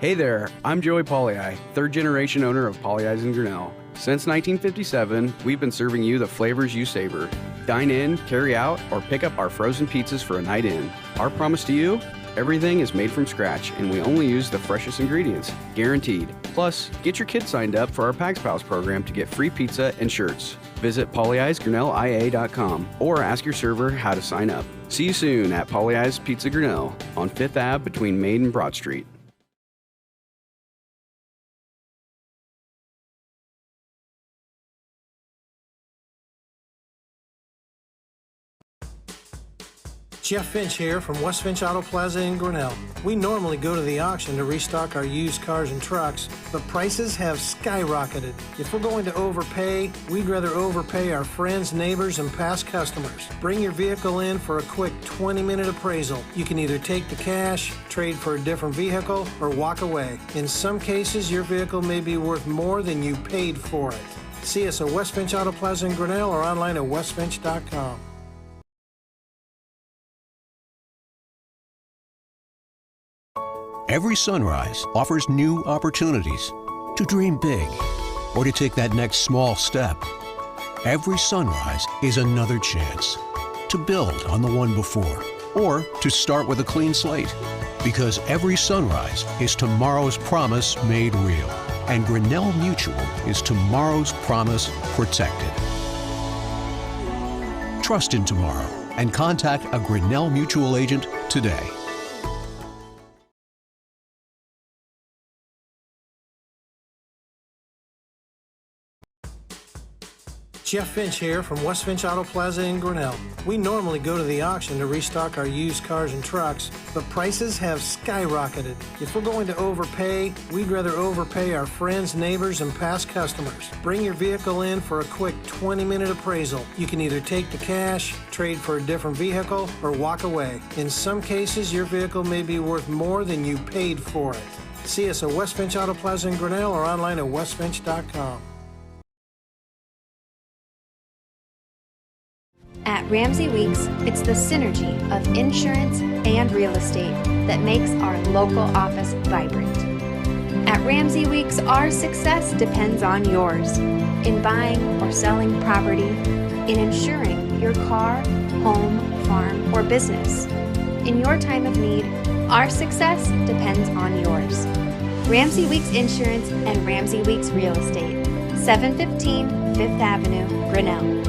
Hey there, I'm Joey Pollyi, third generation owner of Pollyi's in Grinnell. Since 1957, we've been serving you the flavors you savor. Dine in, carry out, or pick up our frozen pizzas for a night in. Our promise to you? Everything is made from scratch and we only use the freshest ingredients, guaranteed. Plus, get your kids signed up for our Pags Pals program to get free pizza and shirts. Visit pollyi'sgrinnellia.com or ask your server how to sign up. See you soon at Pollyi's Pizza Grinnell on 5th Ave between Main and Broad Street. Jeff Finch here from West Finch Auto Plaza in Grinnell. We normally go to the auction to restock our used cars and trucks, but prices have skyrocketed. If we're going to overpay, we'd rather overpay our friends, neighbors, and past customers. Bring your vehicle in for a quick 20-minute appraisal. You can either take the cash, trade for a different vehicle, or walk away. In some cases, your vehicle may be worth more than you paid for it. See us at West Finch Auto Plaza in Grinnell or online at westfinch.com. Every sunrise offers new opportunities to dream big or to take that next small step. Every sunrise is another chance to build on the one before or to start with a clean slate. Because every sunrise is tomorrow's promise made real. And Grinnell Mutual is tomorrow's promise protected. Trust in tomorrow and contact a Grinnell Mutual agent today. Jeff Finch here from West Finch Auto Plaza in Grinnell. We normally go to the auction to restock our used cars and trucks, but prices have skyrocketed. If we're going to overpay, we'd rather overpay our friends, neighbors, and past customers. Bring your vehicle in for a quick 20-minute appraisal. You can either take the cash, trade for a different vehicle, or walk away. In some cases, your vehicle may be worth more than you paid for it. See us at West Finch Auto Plaza in Grinnell or online at westfinch.com. At Ramsey Weeks, it's the synergy of insurance and real estate that makes our local office vibrant. At Ramsey Weeks, our success depends on yours in buying or selling property, in insuring your car, home, farm, or business. In your time of need, our success depends on yours. Ramsey Weeks Insurance and Ramsey Weeks Real Estate, 715 5th Avenue, Grinnell.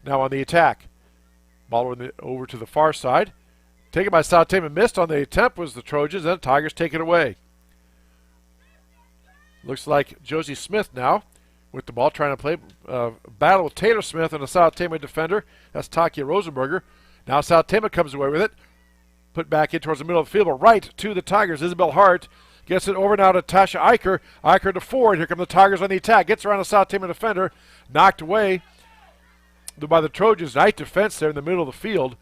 now on the attack. Ball over to the far side. Taken by South Tama, missed on the attempt was the Trojans, and the Tigers take it away. Looks like Josie Smith now with the ball, trying to play battle with Taylor Smith and a South Tama defender. That's Takia Rosenberger. Now South Tama comes away with it. Put back in towards the middle of the field, but right to the Tigers. Isabel Hart gets it over now to Tasha Eicher. Eicher to Ford. Here come the Tigers on the attack. Gets around a South Tama defender. Knocked away by the Trojans. Nice defense there in the middle of the field.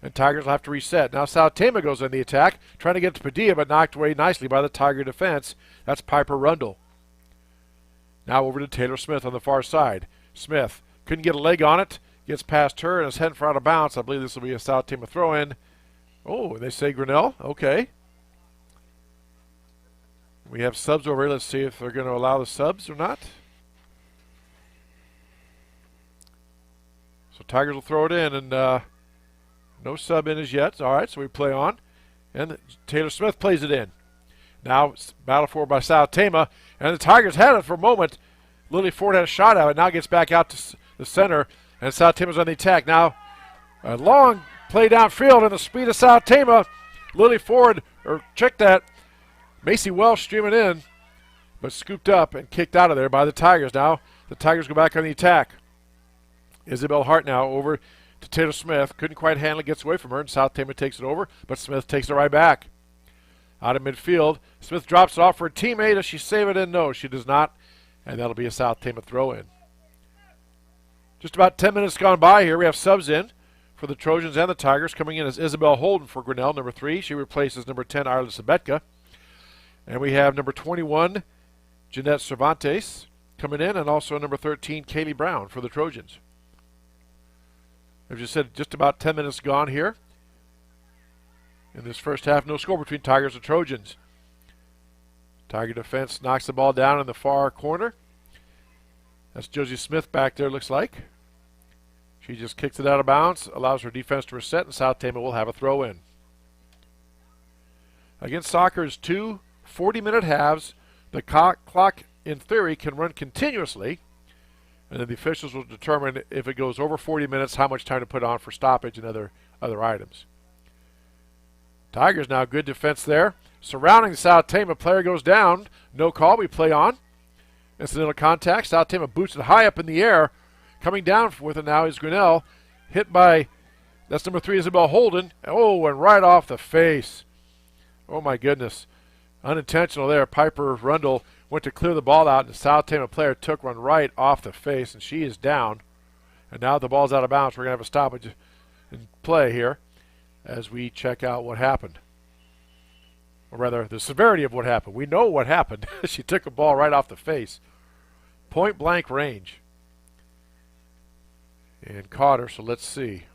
And Tigers will have to reset. Now South Tama goes on the attack, trying to get to Padilla, but knocked away nicely by the Tiger defense. That's Piper Rundle. Now over to Taylor Smith on the far side. Smith couldn't get a leg on it. Gets past her and is heading for out of bounds. I believe this will be a South Tama throw-in. Oh, they say Grinnell. Okay. We have subs over here. Let's see if they're going to allow the subs or not. So Tigers will throw it in, and no sub in as yet. All right, so we play on. And Taylor Smith plays it in. Now battle forward by South Tama, and the Tigers had it for a moment. Lily Ford had a shot at it. Now gets back out to the center, and South Tama's on the attack. Now a long play downfield, and the speed of South Tama. Lily Ford, or check that. Macy Welsh streaming in, but scooped up and kicked out of there by the Tigers. Now the Tigers go back on the attack. Isabel Hart now over to Taylor Smith. Couldn't quite handle it, gets away from her, and South Tama takes it over, but Smith takes it right back. Out of midfield, Smith drops it off for a teammate. Does she save it in? No, she does not, and that'll be a South Tama throw-in. Just about 10 minutes gone by here. We have subs in for the Trojans and the Tigers. Coming in is Isabel Holden for Grinnell, number 3. She replaces number 10, Arlen Sabetka. And we have number 21, Jeanette Cervantes, coming in, and also number 13, Kaylee Brown for the Trojans. As you said, just about 10 minutes gone here. In this first half, no score between Tigers and Trojans. Tiger defense knocks the ball down in the far corner. That's Josie Smith back there, looks like. She just kicks it out of bounds, allows her defense to reset, and South Tama will have a throw-in. Against soccer's 2 40-minute halves, the clock, in theory, can run continuously, and then the officials will determine if it goes over 40 minutes, how much time to put on for stoppage and other items. Tigers now, good defense there. Surrounding the South Tama, player goes down. No call, we play on. Incidental contact. South Tama boots it high up in the air. Coming down with it now is Grinnell. Hit by, that's number 3, Isabel Holden. Oh, and right off the face. Oh, my goodness. Unintentional there. Piper Rundle went to clear the ball out, and the South Tama player took one right off the face, and she is down. And now the ball's out of bounds. We're going to have a stoppage in play here as we check out what happened. Or rather, the severity of what happened. We know what happened. She took a ball right off the face. Point blank range. And caught her, so let's see.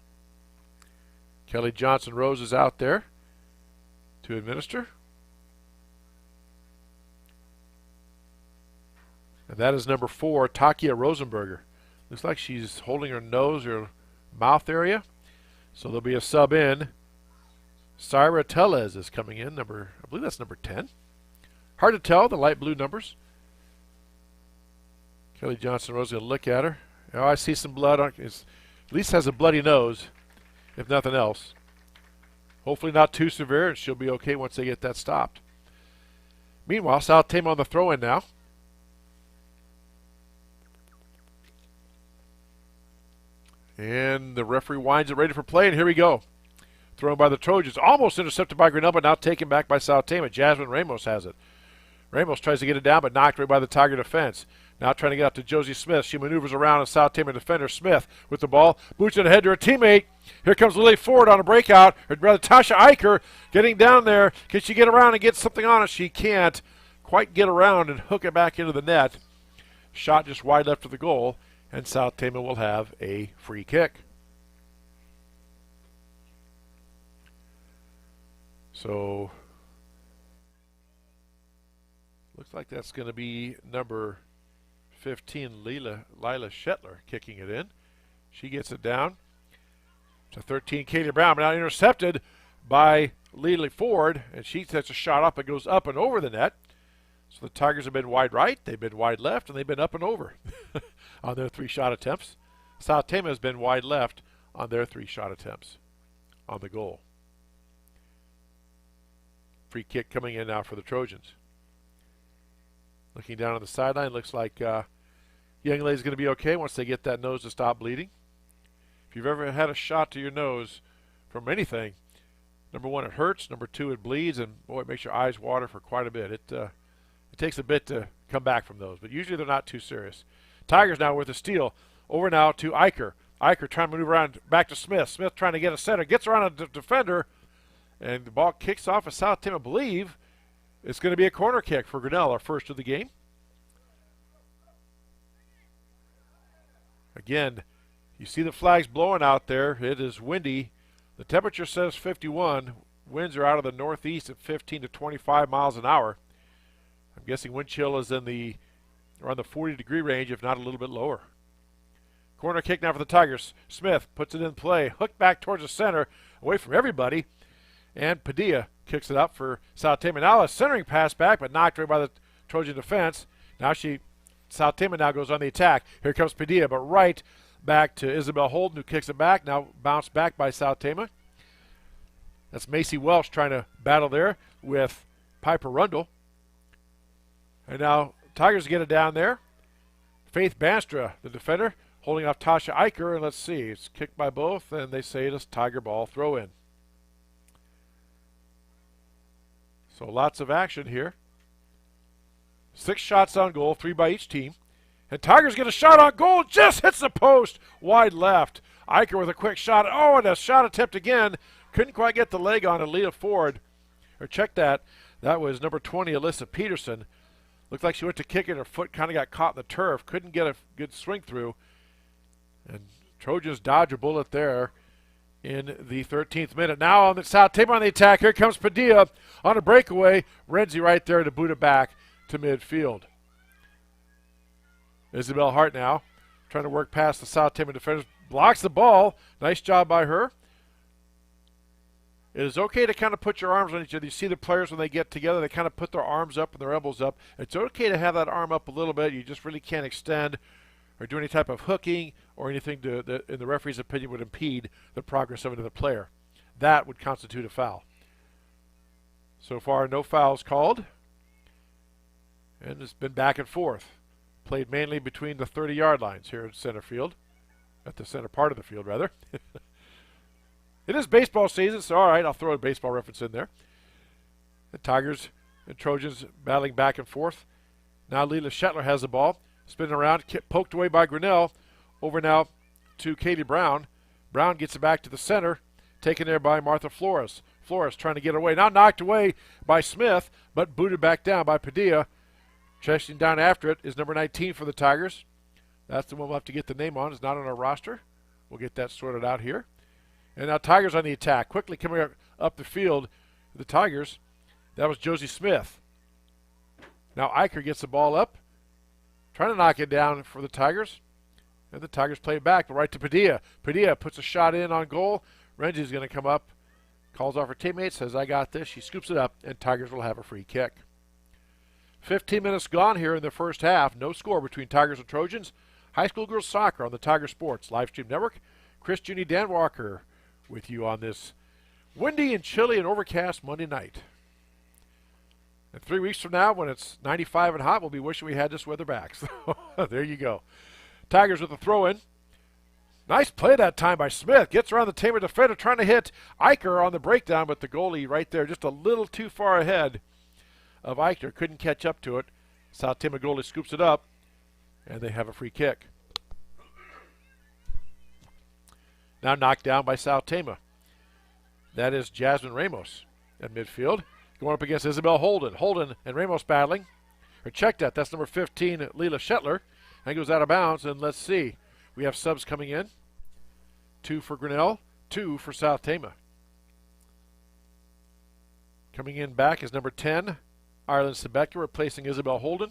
Kelly Johnson Rose is out there to administer. And that is number 4, Takia Rosenberger. Looks like she's holding her nose or mouth area. So there'll be a sub in. Syra Tellez is coming in, I believe that's number 10. Hard to tell, the light blue numbers. Kelly Johnson Rose going to look at her. Oh, I see some blood on it. At least has a bloody nose, if nothing else. Hopefully not too severe, and she'll be okay once they get that stopped. Meanwhile, South Tama on the throw-in now. And the referee winds it ready for play, and here we go. Thrown by the Trojans, almost intercepted by Grinnell, but now taken back by South Tama. Jasmine Ramos has it. Ramos tries to get it down, but knocked right by the Tiger defense. Now trying to get out to Josie Smith. She maneuvers around a South Tama defender. Smith with the ball. Boots it ahead to her teammate. Here comes Lily Ford on a breakout. Or rather, Tasha Eicher getting down there. Can she get around and get something on it? She can't quite get around and hook it back into the net. Shot just wide left of the goal. And South Tama will have a free kick. So, looks like that's going to be number 15, Lila Shetler, kicking it in. She gets it down to 13, Kaylee Brown, but now intercepted by Lily Ford, and she sets a shot up and goes up and over the net. So the Tigers have been wide right, they've been wide left, and they've been up and over on their 3 shot attempts. South Tama has been wide left on their 3 shot attempts on the goal. Free kick coming in now for the Trojans. Looking down on the sideline, looks like young lady's going to be okay once they get that nose to stop bleeding. If you've ever had a shot to your nose from anything, number 1, it hurts. Number 2, it bleeds, and boy, it makes your eyes water for quite a bit. It takes a bit to come back from those, but usually they're not too serious. Tigers now with a steal. Over now to Eicher. Eicher trying to maneuver around back to Smith. Smith trying to get a center. Gets around a defender, and the ball kicks off of South Tama. I believe it's going to be a corner kick for Grinnell, our first of the game. Again, you see the flags blowing out there. It is windy. The temperature says 51. Winds are out of the northeast at 15 to 25 miles an hour. I'm guessing wind chill is around the 40-degree range, if not a little bit lower. Corner kick now for the Tigers. Smith puts it in play. Hooked back towards the center, away from everybody. And Padilla kicks it up for South Tama. Now a centering pass back, but knocked away by the Trojan defense. Now South Tama now goes on the attack. Here comes Padilla, but right back to Isabel Holden, who kicks it back. Now bounced back by South Tama. That's Macy Welsh trying to battle there with Piper Rundle. And now Tigers get it down there. Faith Banstra, the defender, holding off Tasha Eicher. And let's see, it's kicked by both, and they say it's Tiger ball throw in. So lots of action here. 6 shots on goal, 3 by each team. And Tigers get a shot on goal, just hits the post, wide left. Eicher with a quick shot. Oh, and a shot attempt again. Couldn't quite get the leg on it. Leah Ford, or check that. That was number 20, Alyssa Peterson. Looked like she went to kick it. Her foot kind of got caught in the turf. Couldn't get a good swing through. And Trojans dodge a bullet there in the 13th minute. Now on the South Tama on the attack. Here comes Padilla on a breakaway. Renzi right there to boot it back to midfield. Isabel Hart now trying to work past the South Tama defenders. Blocks the ball. Nice job by her. It is okay to kind of put your arms on each other. You see the players when they get together, they kind of put their arms up and their elbows up. It's okay to have that arm up a little bit. You just really can't extend or do any type of hooking or anything that, in the referee's opinion, would impede the progress of another player. That would constitute a foul. So far, no fouls called. And it's been back and forth. Played mainly between the 30-yard lines here in center field. At the center part of the field, rather. It is baseball season, so all right, I'll throw a baseball reference in there. The Tigers and Trojans battling back and forth. Now Leela Shetler has the ball. Spinning around, poked away by Grinnell. Over now to Katie Brown. Brown gets it back to the center. Taken there by Martha Flores. Flores trying to get away. Now knocked away by Smith, but booted back down by Padilla. Chasing down after it is number 19 for the Tigers. That's the one we'll have to get the name on. It's not on our roster. We'll get that sorted out here. And now Tigers on the attack. Quickly coming up the field, the Tigers. That was Josie Smith. Now Eicher gets the ball up. Trying to knock it down for the Tigers. And the Tigers play it back right to Padilla. Padilla puts a shot in on goal. Renzi's going to come up. Calls off her teammate. Says, I got this. She scoops it up. And Tigers will have a free kick. 15 minutes gone here in the first half. No score between Tigers and Trojans. High school girls soccer on the Tiger Sports Live Stream Network. Chris Junie Dan Walker with you on this windy and chilly and overcast Monday night. And 3 weeks from now, when it's 95 and hot, we'll be wishing we had this weather back. So there you go. Tigers with a throw-in. Nice play that time by Smith. Gets around the Tama defender, trying to hit Eicher on the breakdown, but the goalie right there just a little too far ahead of Eicher. Couldn't catch up to it. South Tama goalie scoops it up, and they have a free kick. Now knocked down by South Tama. That is Jasmine Ramos at midfield. Going up against Isabel Holden. Holden and Ramos battling. Or check that. That's number 15, Leela Shetler. And goes out of bounds. And let's see. We have subs coming in. 2 for Grinnell. 2 for South Tama. Coming in back is number 10, Ireland Sebeka, replacing Isabel Holden.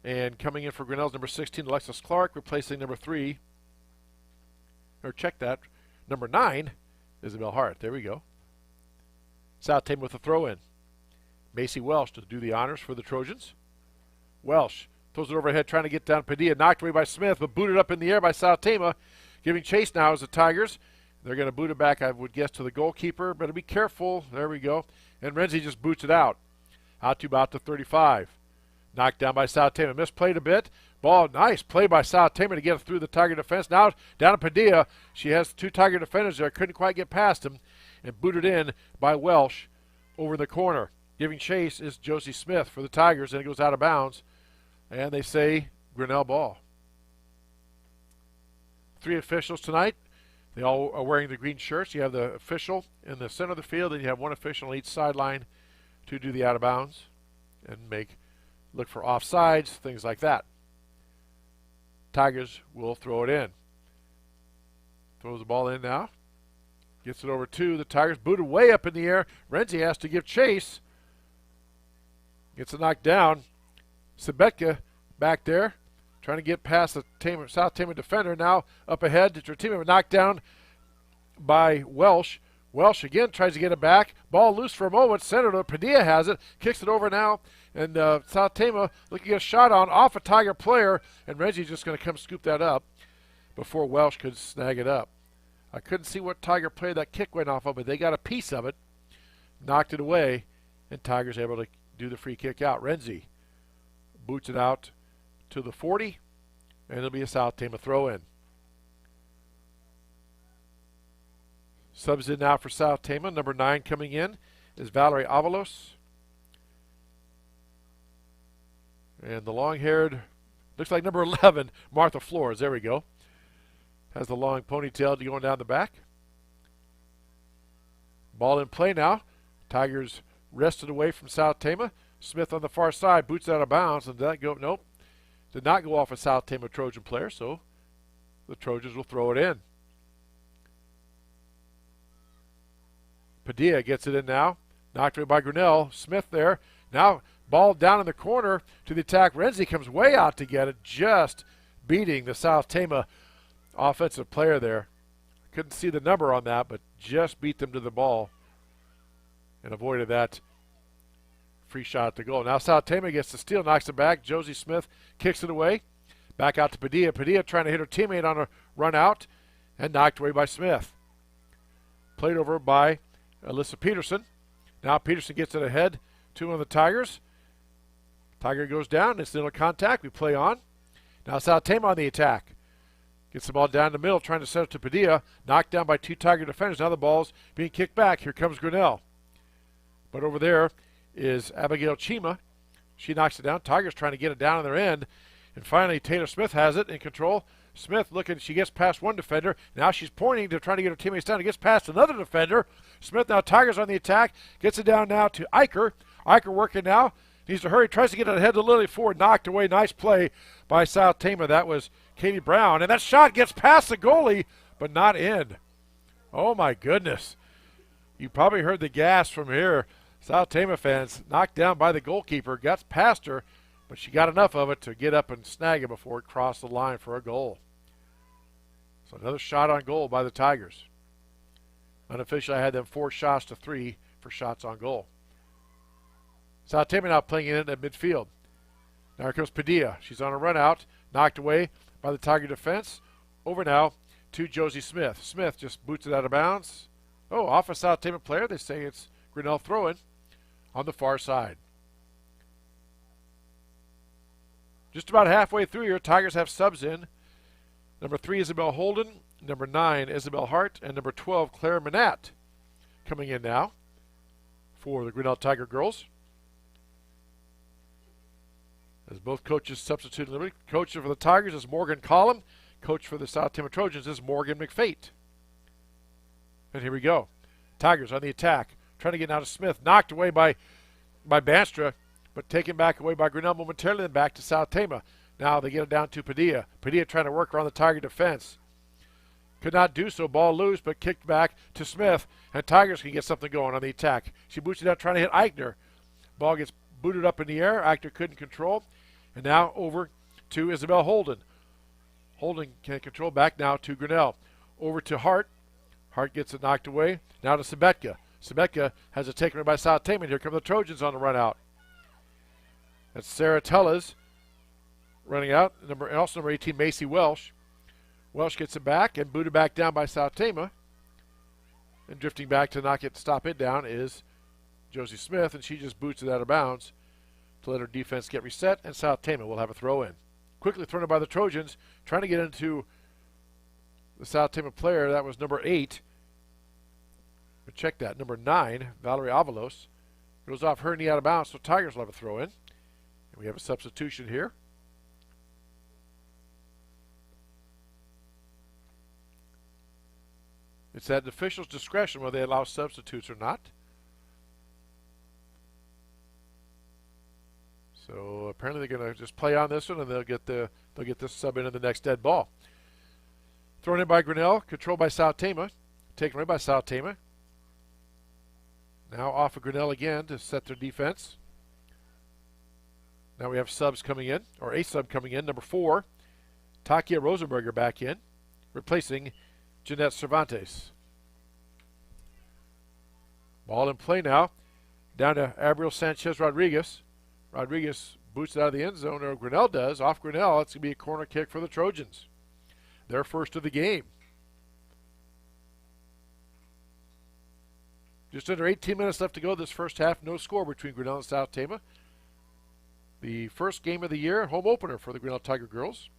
And coming in for Grinnell is number 16, Alexis Clark, replacing number 3. Or check that. Number 9, Isabel Hart. There we go. South Tama with a throw-in. Macy Welsh to do the honors for the Trojans. Welsh Throws it overhead, trying to get down Padilla. Knocked away by Smith, but booted up in the air by South Tama. Giving chase now is the Tigers. They're going to boot it back, I would guess, to the goalkeeper. Better be careful. There we go. And Renzi just boots it out. Out to about the 35. Knocked down by South Tama. Misplayed a bit. Ball, nice play by South Tama to get through the Tiger defense. Now down to Padilla. She has 2 Tiger defenders there. Couldn't quite get past him. And booted in by Welsh over the corner. Giving chase is Josie Smith for the Tigers. And it goes out of bounds. And they say Grinnell ball. 3 officials tonight. They all are wearing the green shirts. You have the official in the center of the field, and you have 1 official on each sideline to do the out of bounds and look for offsides, things like that. Tigers will throw it in. Throws the ball in now. Gets it over to the Tigers. Booted way up in the air. Renzi has to give chase. Gets it knocked down. Sabetka back there, trying to get past the South Tama defender. Now up ahead to Tertima, knocked down by Welsh. Welsh again tries to get it back. Ball loose for a moment. Senator Padilla has it. Kicks it over now. And South Tama looking to get a shot on off a Tiger player. And Reggie's just going to come scoop that up before Welsh could snag it up. I couldn't see what Tiger player that kick went off of, but they got a piece of it. Knocked it away. And Tiger's able to do the free kick out. Renzi boots it out to the 40, and it'll be a South Tama throw-in. Subs in now for South Tama. Number 9 coming in is Valerie Avalos. And the long-haired, looks like number 11, Martha Flores. There we go. Has the long ponytail going down the back. Ball in play now. Tigers wrested away from South Tama. Smith on the far side, boots out of bounds, and did not go off a South Tama Trojan player, so the Trojans will throw it in. Padilla gets it in now, knocked away by Grinnell. Smith there, now ball down in the corner to the attack. Renzi comes way out to get it, just beating the South Tama offensive player there. Couldn't see the number on that, but just beat them to the ball and avoided that free shot at the goal. Now South Tama gets the steal, knocks it back. Josie Smith kicks it away. Back out to Padilla. Padilla trying to hit her teammate on a run out and knocked away by Smith. Played over by Alyssa Peterson. Now Peterson gets it ahead to one of the Tigers. Tiger goes down. It's little contact. We play on. Now South Tama on the attack. Gets the ball down the middle, trying to set it to Padilla. Knocked down by 2 Tiger defenders. Now the ball's being kicked back. Here comes Grinnell. But over there is Abigail Chima. She knocks it down. Tigers trying to get it down on their end. And finally, Taylor Smith has it in control. Smith looking, she gets past one defender. Now she's pointing to trying to get her teammates down. It gets past another defender. Smith now, Tigers on the attack. Gets it down now to Eicher. Eicher working now. Needs to hurry. Tries to get it ahead to Lily Ford. Knocked away. Nice play by South Tama. That was Katie Brown. And that shot gets past the goalie, but not in. Oh, my goodness. You probably heard the gas from here. South Tama fans knocked down by the goalkeeper. Got past her, but she got enough of it to get up and snag it before it crossed the line for a goal. So another shot on goal by the Tigers. Unofficially, I had them 4 shots to 3 for shots on goal. South Tama now playing it in at midfield. Now here comes Padilla. She's on a run out. Knocked away by the Tiger defense. Over now to Josie Smith. Smith just boots it out of bounds. Oh, off a South Tama player. They say it's Grinnell throwing on the far side. Just about halfway through here, Tigers have subs in. Number 3, Isabel Holden. Number 9, Isabel Hart. And number 12, Claire Manat coming in now for the Grinnell Tiger girls. As both coaches substitute liberty. Coach for the Tigers is Morgan Collum. Coach for the South Tama Trojans is Morgan McFate. And here we go. Tigers on the attack. Trying to get out of Smith. Knocked away by Banstra, but taken back away by Grinnell momentarily, then back to South Tama. Now they get it down to Padilla. Padilla trying to work around the Tiger defense. Could not do so. Ball loose, but kicked back to Smith. And Tigers can get something going on the attack. She boots it out trying to hit Eichner. Ball gets booted up in the air. Eichner couldn't control. And now over to Isabel Holden. Holden can control. Back now to Grinnell. Over to Hart. Hart gets it knocked away. Now to Sabetka. Sabetka has it taken away by South Tama. Here come the Trojans on the run out. That's Sarah Tellas. running out. Also number 18, Macy Welsh. Welsh gets it back and booted back down by South Tama. And drifting back to knock it, stop it down is Josie Smith, and she just boots it out of bounds to let her defense get reset, and South Tama will have a throw in. Quickly thrown in by the Trojans, trying to get into the South Tama player. That was number 8. But check that, number 9, Valerie Avalos. Goes off her knee out of bounds, so Tigers will have a throw in. And we have a substitution here. It's at the official's discretion whether they allow substitutes or not. So apparently they're going to just play on this one, and they'll get this sub in the next dead ball. Thrown in by Grinnell, controlled by South Tama, taken away by South Tama. Now off of Grinnell again to set their defense. Now we have subs coming in, or a sub coming in. Number 4, Takia Rosenberger back in, replacing Jeanette Cervantes. Ball in play now. Down to Abriel Sanchez Rodriguez. Rodriguez boots it out of the end zone, or Grinnell does. Off Grinnell, it's going to be a corner kick for the Trojans. Their first of the game. Just under 18 minutes left to go this first half. No score between Grinnell and South Tama. The first game of the year, home opener for the Grinnell Tiger Girls.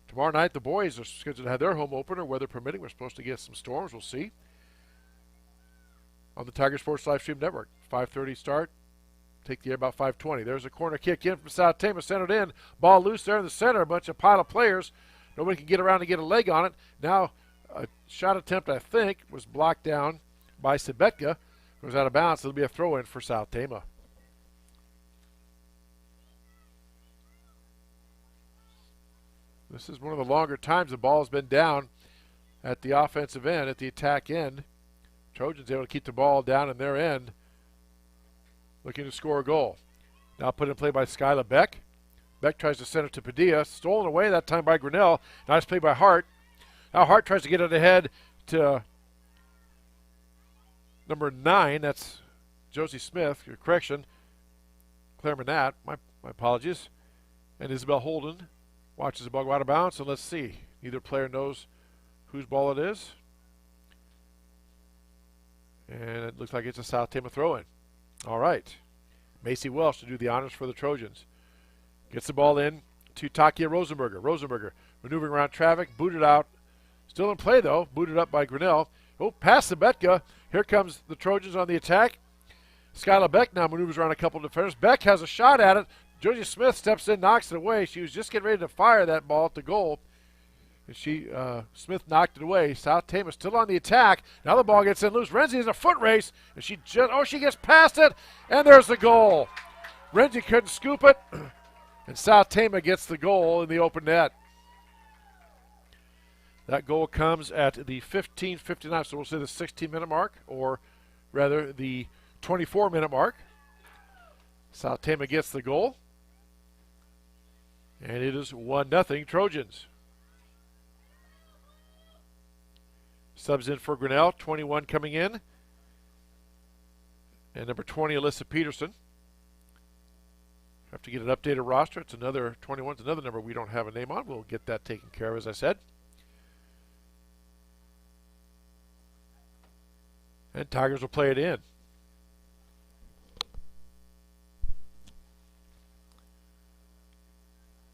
Tomorrow night, the boys are scheduled to have their home opener, weather permitting. We're supposed to get some storms. We'll see. On the Tiger Sports Live Stream Network. 5:30 start. Take the air about 5:20. There's a corner kick in from South Tama, centered in. Ball loose there in the center. A bunch of pile of players. Nobody can get around and get a leg on it. Now, a shot attempt, I think, was blocked down by Sebetka. Goes out of bounds. It'll be a throw in for South Tama. This is one of the longer times the ball has been down at the offensive end, at the attack end. Trojans able to keep the ball down in their end, looking to score a goal. Now put in play by Skyla Beck. Beck tries to send it to Padilla. Stolen away that time by Grinnell. Nice play by Hart. Now Hart tries to get it ahead to number 9. That's Josie Smith. Correction. Claire Manat. My apologies. And Isabel Holden watches the ball go out of bounds, and let's see. Neither player knows whose ball it is. And it looks like it's a South Tama throw-in. All right. Macy Welsh to do the honors for the Trojans. Gets the ball in to Takia Rosenberger. Rosenberger maneuvering around traffic, booted out. Still in play, though. Booted up by Grinnell. Oh, past Sebetka. Here comes the Trojans on the attack. Skyla Beck now maneuvers around a couple of defenders. Beck has a shot at it. Josie Smith steps in, knocks it away. She was just getting ready to fire that ball at the goal. And Smith knocked it away. South Tama still on the attack. Now the ball gets in loose. Renzi is a foot race. And she gets past it. And there's the goal. Renzi couldn't scoop it. And South Tama gets the goal in the open net. That goal comes at the 15:59, so we'll say the 16-minute mark, or rather the 24-minute mark. South Tama gets the goal. And it is 1-0 Trojans. Subs in for Grinnell, 21 coming in. And number 20, Alyssa Peterson. Have to get an updated roster. It's another 21. It's another number we don't have a name on. We'll get that taken care of, as I said. And Tigers will play it in.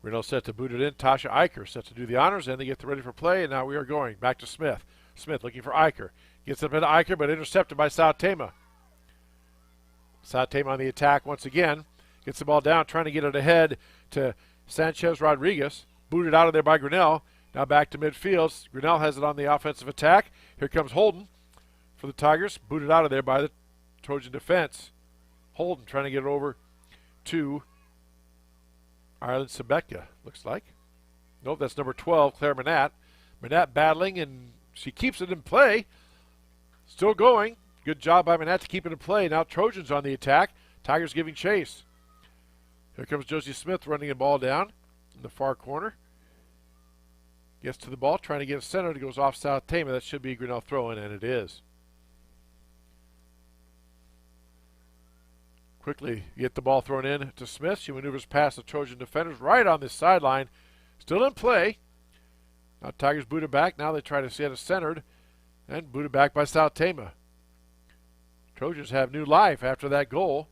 Grinnell set to boot it in. Tasha Eicher set to do the honors, and they get ready for play. And now we are going back to Smith. Smith looking for Eicher. Gets up into Eicher, but intercepted by South Tama. South Tama on the attack once again. Gets the ball down, trying to get it ahead to Sanchez Rodriguez. Booted out of there by Grinnell. Now back to midfield. Grinnell has it on the offensive attack. Here comes Holden for the Tigers. Booted out of there by the Trojan defense. Holden trying to get it over to Ireland Sebetka, looks like. Nope, that's number 12, Claire Manat. Manat battling, and she keeps it in play. Still going. Good job by Manat to keep it in play. Now Trojans on the attack. Tigers giving chase. Here comes Josie Smith running the ball down in the far corner. Gets to the ball, trying to get it centered. It goes off South Tama. That should be a Grinnell throw-in, and it is. quickly get the ball thrown in to Smith. She maneuvers past the Trojan defenders right on this sideline. Still in play. Now Tigers boot it back. Now they try to get it centered and boot it back by South Tama. Trojans have new life after that goal.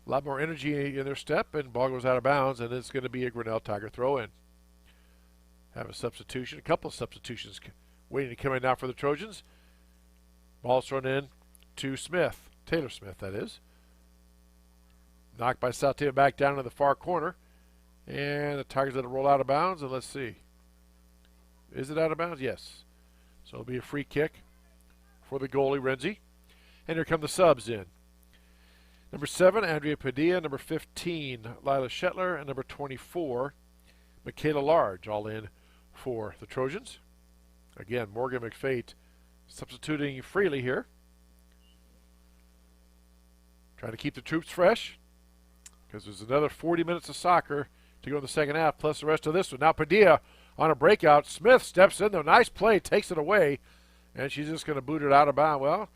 A lot more energy in their step, and ball goes out of bounds, and it's going to be a Grinnell Tiger throw-in. Have a substitution, a couple of substitutions waiting to come in now for the Trojans. Ball's thrown in to Smith, Taylor Smith, that is. Knocked by South Tama back down to the far corner, and the Tigers let it roll out of bounds, and let's see. Is it out of bounds? Yes. So it'll be a free kick for the goalie, Renzi. And here come the subs in. Number 7, Andrea Padilla. Number 15, Lila Shetler. And number 24, Michaela Large, all in for the Trojans. Again, Morgan McFate substituting freely here. Trying to keep the troops fresh because there's another 40 minutes of soccer to go in the second half, plus the rest of this one. Now Padilla on a breakout. Smith steps in, though. Nice play, takes it away, and she's just going to boot it out of bounds. Well,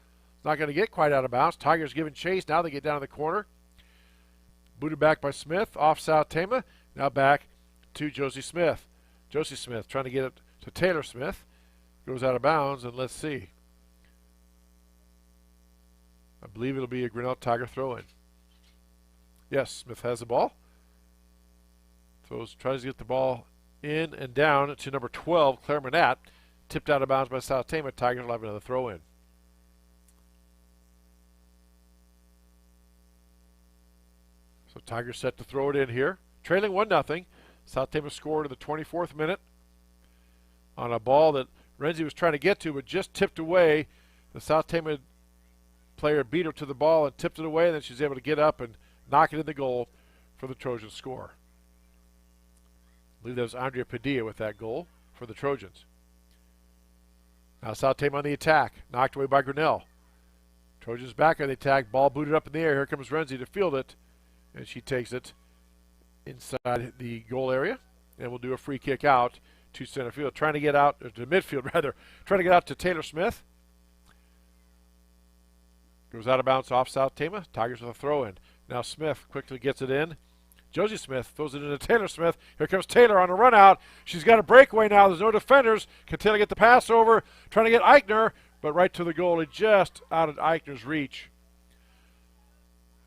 not going to get quite out of bounds. Tigers giving chase. Now they get down in the corner. Booted back by Smith, off South Tama. Now back to Josie Smith. Josie Smith trying to get it to Taylor Smith. Goes out of bounds, and let's see. I believe it'll be a Grinnell Tiger throw-in. Yes, Smith has the ball. Tries to get the ball in and down to number 12, Claire Manette. Tipped out of bounds by South Tama. Tigers will have another throw-in. So Tigers set to throw it in here. Trailing 1-0. South Tama scored in the 24th minute on a ball that Renzi was trying to get to, but just tipped away. The South Tama player beat her to the ball and tipped it away, and then she was able to get up and knock it in the goal for the Trojans score. I believe that was Andrea Padilla with that goal for the Trojans. Now South Tama on the attack, knocked away by Grinnell. Trojans back on the attack, ball booted up in the air. Here comes Renzi to field it, and she takes it inside the goal area, and we'll do a free kick out to center field, trying to get out, or to midfield rather, trying to get out to Taylor Smith. Goes out of bounds off South Tama. Tigers with a throw in. Now Smith quickly gets it in. Josie Smith throws it into Taylor Smith. Here comes Taylor on a run out. She's got a breakaway now. There's no defenders. Can Taylor get the pass over? Trying to get Eichner, but right to the goalie, just out of Eichner's reach.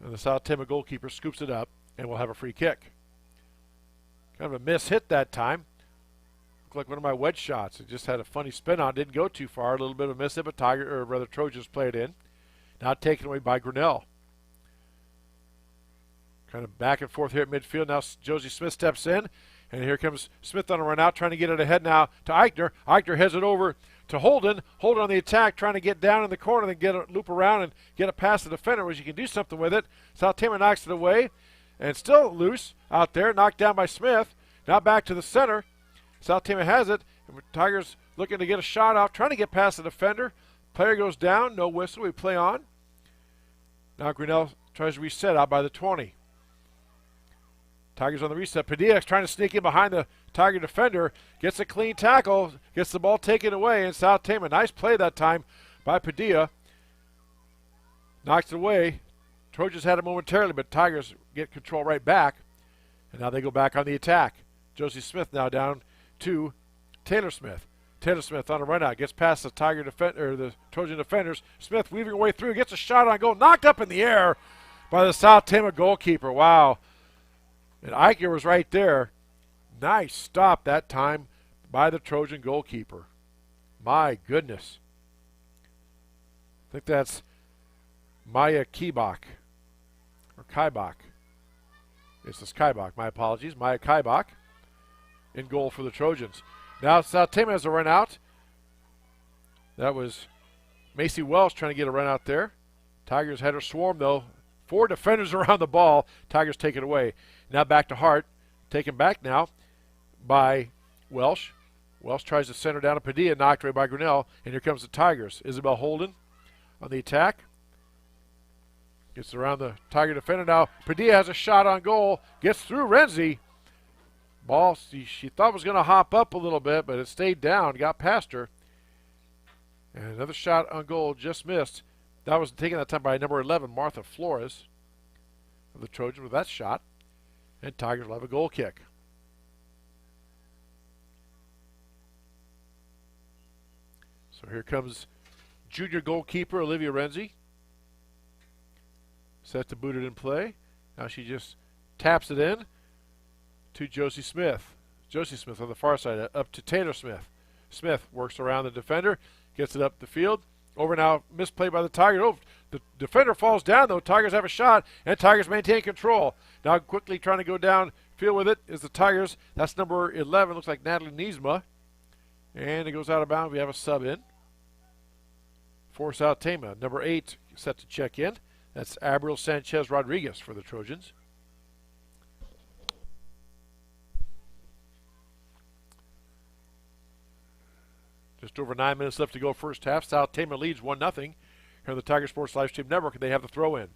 And the South Tama goalkeeper scoops it up, and we'll have a free kick. Kind of a miss hit that time. Looked like one of my wedge shots. It just had a funny spin on. Didn't go too far. A little bit of a miss hit, but Trojans played in. Now taken away by Grinnell. Kind of back and forth here at midfield. Now Josie Smith steps in, and here comes Smith on a run out, trying to get it ahead now to Eichner. Eichner heads it over to Holden. Holden on the attack, trying to get down in the corner, then get a loop around and get it past the defender, where you can do something with it. South Tama knocks it away, and still loose out there, knocked down by Smith. Now back to the center. South Tama has it, and Tigers looking to get a shot off, trying to get past the defender. Player goes down, no whistle, we play on. Now Grinnell tries to reset out by the 20. Tigers on the reset. Padilla trying to sneak in behind the Tiger defender. Gets a clean tackle. Gets the ball taken away. And South Tama, nice play that time by Padilla. Knocks it away. Trojans had it momentarily, but Tigers get control right back. And now they go back on the attack. Josie Smith now down to Taylor Smith. Taylor Smith on a run out. Gets past the the Trojan defenders. Smith weaving her way through. Gets a shot on goal. Knocked up in the air by the South Tama goalkeeper. Wow. And Eicher was right there. Nice stop that time by the Trojan goalkeeper. My goodness. I think that's Maya Kybach. Or Kybach. It's the Skybach. My apologies. Maya Kybach in goal for the Trojans. Now South Tama has a run out. That was Macy Welsh trying to get a run out there. Tigers had her swarm though. 4 defenders around the ball. Tigers take it away. Now back to Hart. Taken back now by Welsh. Welsh tries to center down to Padilla, knocked away by Grinnell. And here comes the Tigers. Isabel Holden on the attack. Gets around the Tiger defender now. Padilla has a shot on goal. Gets through Renzi. Ball she thought was going to hop up a little bit, but it stayed down. Got past her. And another shot on goal just missed. That was taken that time by number 11, Martha Flores. of the Trojans with that shot. And Tigers will have a goal kick. So here comes junior goalkeeper Olivia Renzi. Set to boot it in play. Now she just taps it in to Josie Smith. Josie Smith on the far side, up to Taylor Smith. Smith works around the defender, gets it up the field. Over now, misplay by the Tigers. Oh, the defender falls down, though. Tigers have a shot, and Tigers maintain control. Now quickly trying to go down field with it is the Tigers. That's number 11, looks like Natalie Niesma. And it goes out of bounds. We have a sub in. Force out Tama. Number 8 set to check in. That's Abril Sanchez Rodriguez for the Trojans. Just over 9 minutes left to go first half. South Tama leads 1-0 here on the Tiger Sports Live Stream Network, and they have the throw in.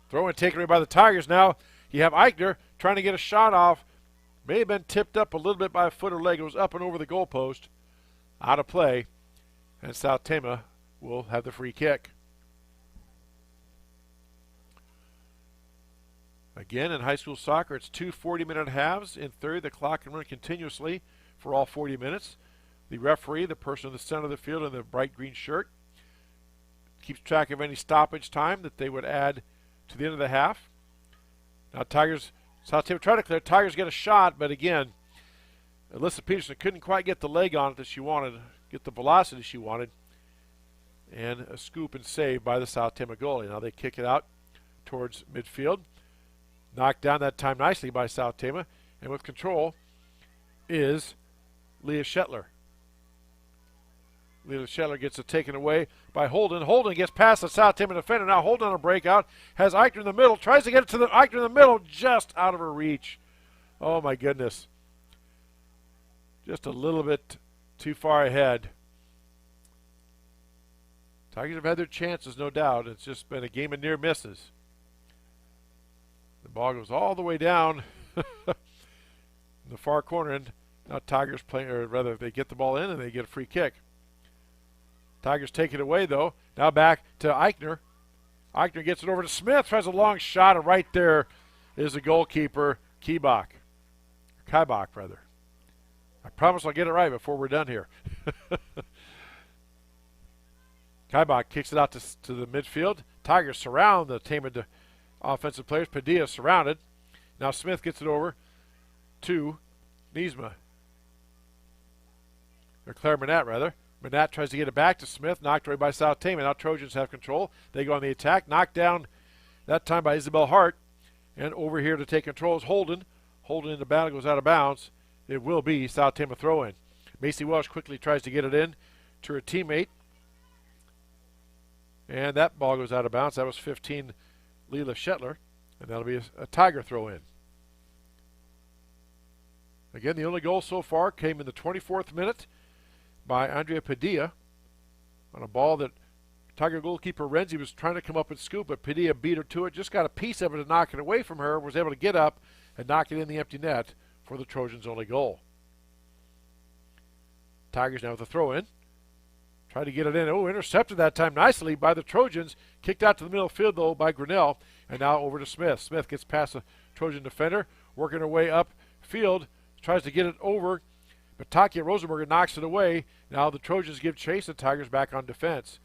Throw in taken away by the Tigers. Now you have Eichner trying to get a shot off. May have been tipped up a little bit by a foot or leg. It was up and over the goalpost. Out of play. And South Tama will have the free kick. Again, in high school soccer, it's 2 40-minute halves. In third, the clock can run continuously for all 40 minutes. The referee, the person in the center of the field in the bright green shirt, keeps track of any stoppage time that they would add to the end of the half. Now South Tama try to clear. Tigers get a shot, but again, Alyssa Peterson couldn't quite get the leg on it that she wanted, get the velocity she wanted, and a scoop and save by the South Tama goalie. Now they kick it out towards midfield. Knocked down that time nicely by South Tama, and with control is Leah Shetler. Leah Shetler gets it taken away by Holden. Holden gets past the South Tama defender. Now Holden on a breakout. Has Eichner in the middle. Tries to get it to the Eichner in the middle. Just out of her reach. Oh, my goodness. Just a little bit too far ahead. Tigers have had their chances, no doubt. It's just been a game of near misses. The ball goes all the way down in the far corner, and now Tigers play, or rather, they get the ball in and they get a free kick. Tigers take it away, though. Now back to Eichner. Eichner gets it over to Smith, tries a long shot, and right there is the goalkeeper, Kaibach, rather. I promise I'll get it right before we're done here. Kaibach kicks it out to the midfield. Tigers surround the Tama offensive players. Padilla surrounded. Now Smith gets it over to Niesma. Or Claire Manette, rather. Manette tries to get it back to Smith. Knocked away by South Tama. Now Trojans have control. They go on the attack. Knocked down that time by Isabel Hart. And over here to take control is Holden. Holden in the battle goes out of bounds. It will be South Tama throw-in. Macy Welsh quickly tries to get it in to her teammate. And that ball goes out of bounds. That was 15, Leila Shetler. And that'll be a Tiger throw-in. Again, the only goal so far came in the 24th minute by Andrea Padilla on a ball that Tiger goalkeeper Renzi was trying to come up and scoop, but Padilla beat her to it. Just got a piece of it to knock it away from her. Was able to get up and knock it in the empty net for the Trojans' only goal. Tigers now with a throw-in. Tried to get it in. Oh, intercepted that time nicely by the Trojans. Kicked out to the middle field, though, by Grinnell. And now over to Smith. Smith gets past the Trojan defender, working her way up field. Tries to get it over, but Takia Rosenberger knocks it away. Now the Trojans give chase. The Tigers back on defense.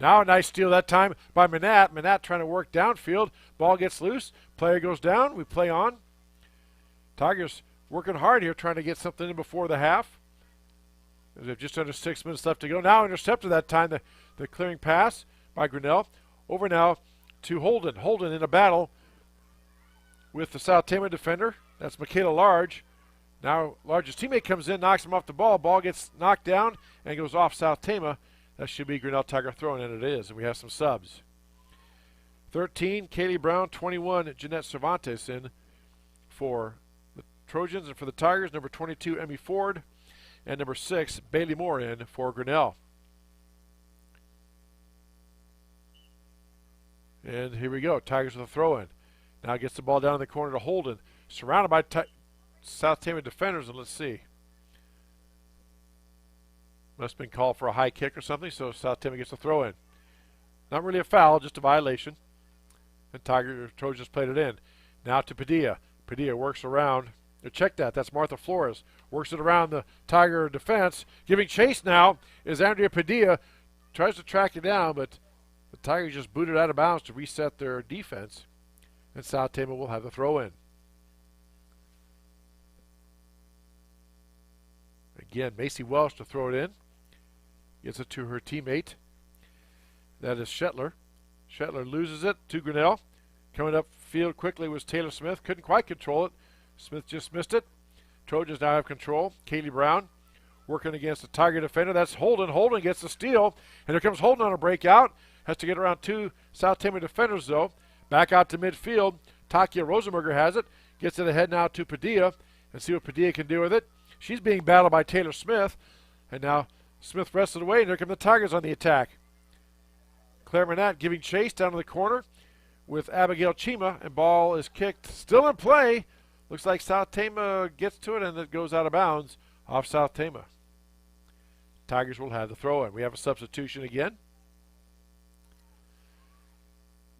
Now a nice steal that time by Manette. Manette trying to work downfield. Ball gets loose. Player goes down. We play on. Tigers working hard here, trying to get something in before the half. There's just under 6 minutes left to go. Now intercepted that time, the clearing pass by Grinnell. Over now to Holden. Holden in a battle with the South Tama defender. That's Michaela Large. Now Large's teammate comes in, knocks him off the ball. Ball gets knocked down and goes off South Tama. That should be Grinnell Tiger throwing, and it is. And we have some subs. 13, Kaylee Brown. 21, Jeanette Cervantes in for the Trojans. And for the Tigers, number 22, Emmy Ford. And number 6, Bailey Moore in for Grinnell. And here we go. Tigers with a throw-in. Now gets the ball down in the corner to Holden. Surrounded by South Tama defenders, and let's see. Must have been called for a high kick or something, so South Tama gets a throw-in. Not really a foul, just a violation. And Trojans played it in. Now to Padilla. Padilla works around. Check that. That's Martha Flores. Works it around the Tiger defense. Giving chase now is Andrea Padilla. Tries to track it down, but the Tigers just booted out of bounds to reset their defense. And South Tama will have the throw in. Again, Macy Welsh to throw it in. Gets it to her teammate. That is Shetler. Shetler loses it to Grinnell. Coming up field quickly was Taylor Smith. Couldn't quite control it. Smith just missed it. Trojans now have control. Kaylee Brown working against the Tiger defender. That's Holden. Holden gets the steal. And here comes Holden on a breakout. Has to get around two South Tama defenders, though. Back out to midfield. Takia Rosenberger has it. Gets it ahead now to Padilla. And see what Padilla can do with it. She's being battled by Taylor Smith. And now Smith wrests it away. And here come the Tigers on the attack. Claire Manette giving chase down to the corner with Abigail Chima. And ball is kicked. Still in play. Looks like South Tama gets to it and it goes out of bounds off South Tama. Tigers will have the throw in. We have a substitution again.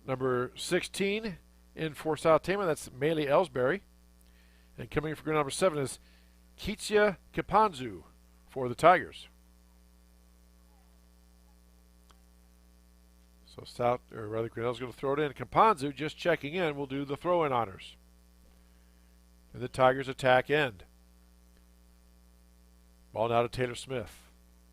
Number 16 in for South Tama. That's Maylee Ellsbury. And coming in for number 7 is Kitsia Kipanzu for the Tigers. So Grinnell's going to throw it in. Kipanzu just checking in will do the throw-in honors. And the Tigers attack end. Ball now to Taylor Smith.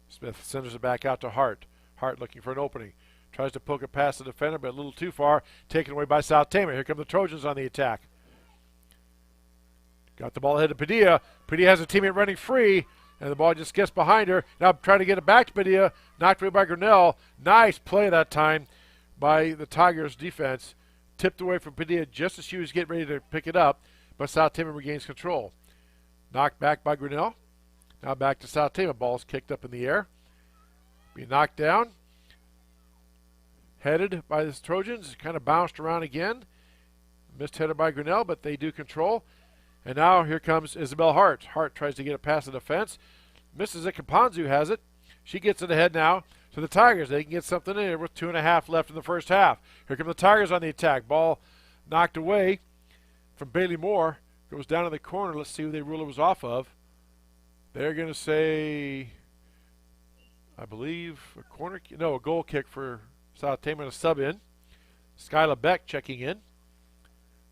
Smith sends it back out to Hart. Hart looking for an opening. Tries to poke it past the defender, but a little too far. Taken away by South Tama. Here come the Trojans on the attack. Got the ball ahead to Padilla. Padilla has a teammate running free, and the ball just gets behind her. Now trying to get it back to Padilla. Knocked away by Grinnell. Nice play that time by the Tigers defense. Tipped away from Padilla just as she was getting ready to pick it up, but South Tama regains control. Knocked back by Grinnell. Now back to South Tama. Ball's kicked up in the air. Be knocked down. Headed by the Trojans. Kind of bounced around again. Missed headed by Grinnell, but they do control. And now here comes Isabel Hart. Hart tries to get it past the defense. Misses it. Kipanzu has it. She gets it ahead now to the Tigers. They can get something in here with 2.5 left in the first half. Here come the Tigers on the attack. Ball knocked away from Bailey Moore. Goes down in the corner. Let's see who they rule it was off of. They're going to say, I believe, a goal kick for South Tama and a sub in. Skyla Beck checking in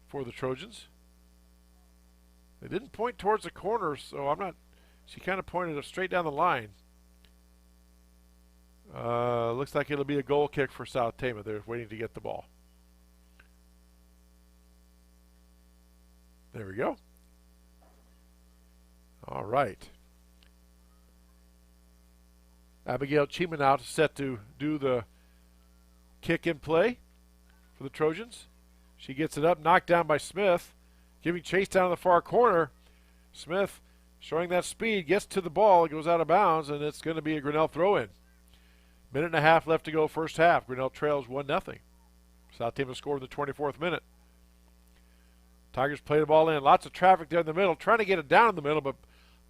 for the Trojans. They didn't point towards the corner, so I'm not. She kind of pointed it straight down the line. Looks like it'll be a goal kick for South Tama. They're waiting to get the ball. There we go. All right. Abigail Chima now set to do the kick in play for the Trojans. She gets it up, knocked down by Smith. Giving chase down in the far corner. Smith showing that speed, gets to the ball, it goes out of bounds, and it's going to be a Grinnell throw-in. 1.5 left to go first half. Grinnell trails 1-0. South Tama scored in the 24th minute. Tigers play the ball in. Lots of traffic there in the middle, trying to get it down in the middle, but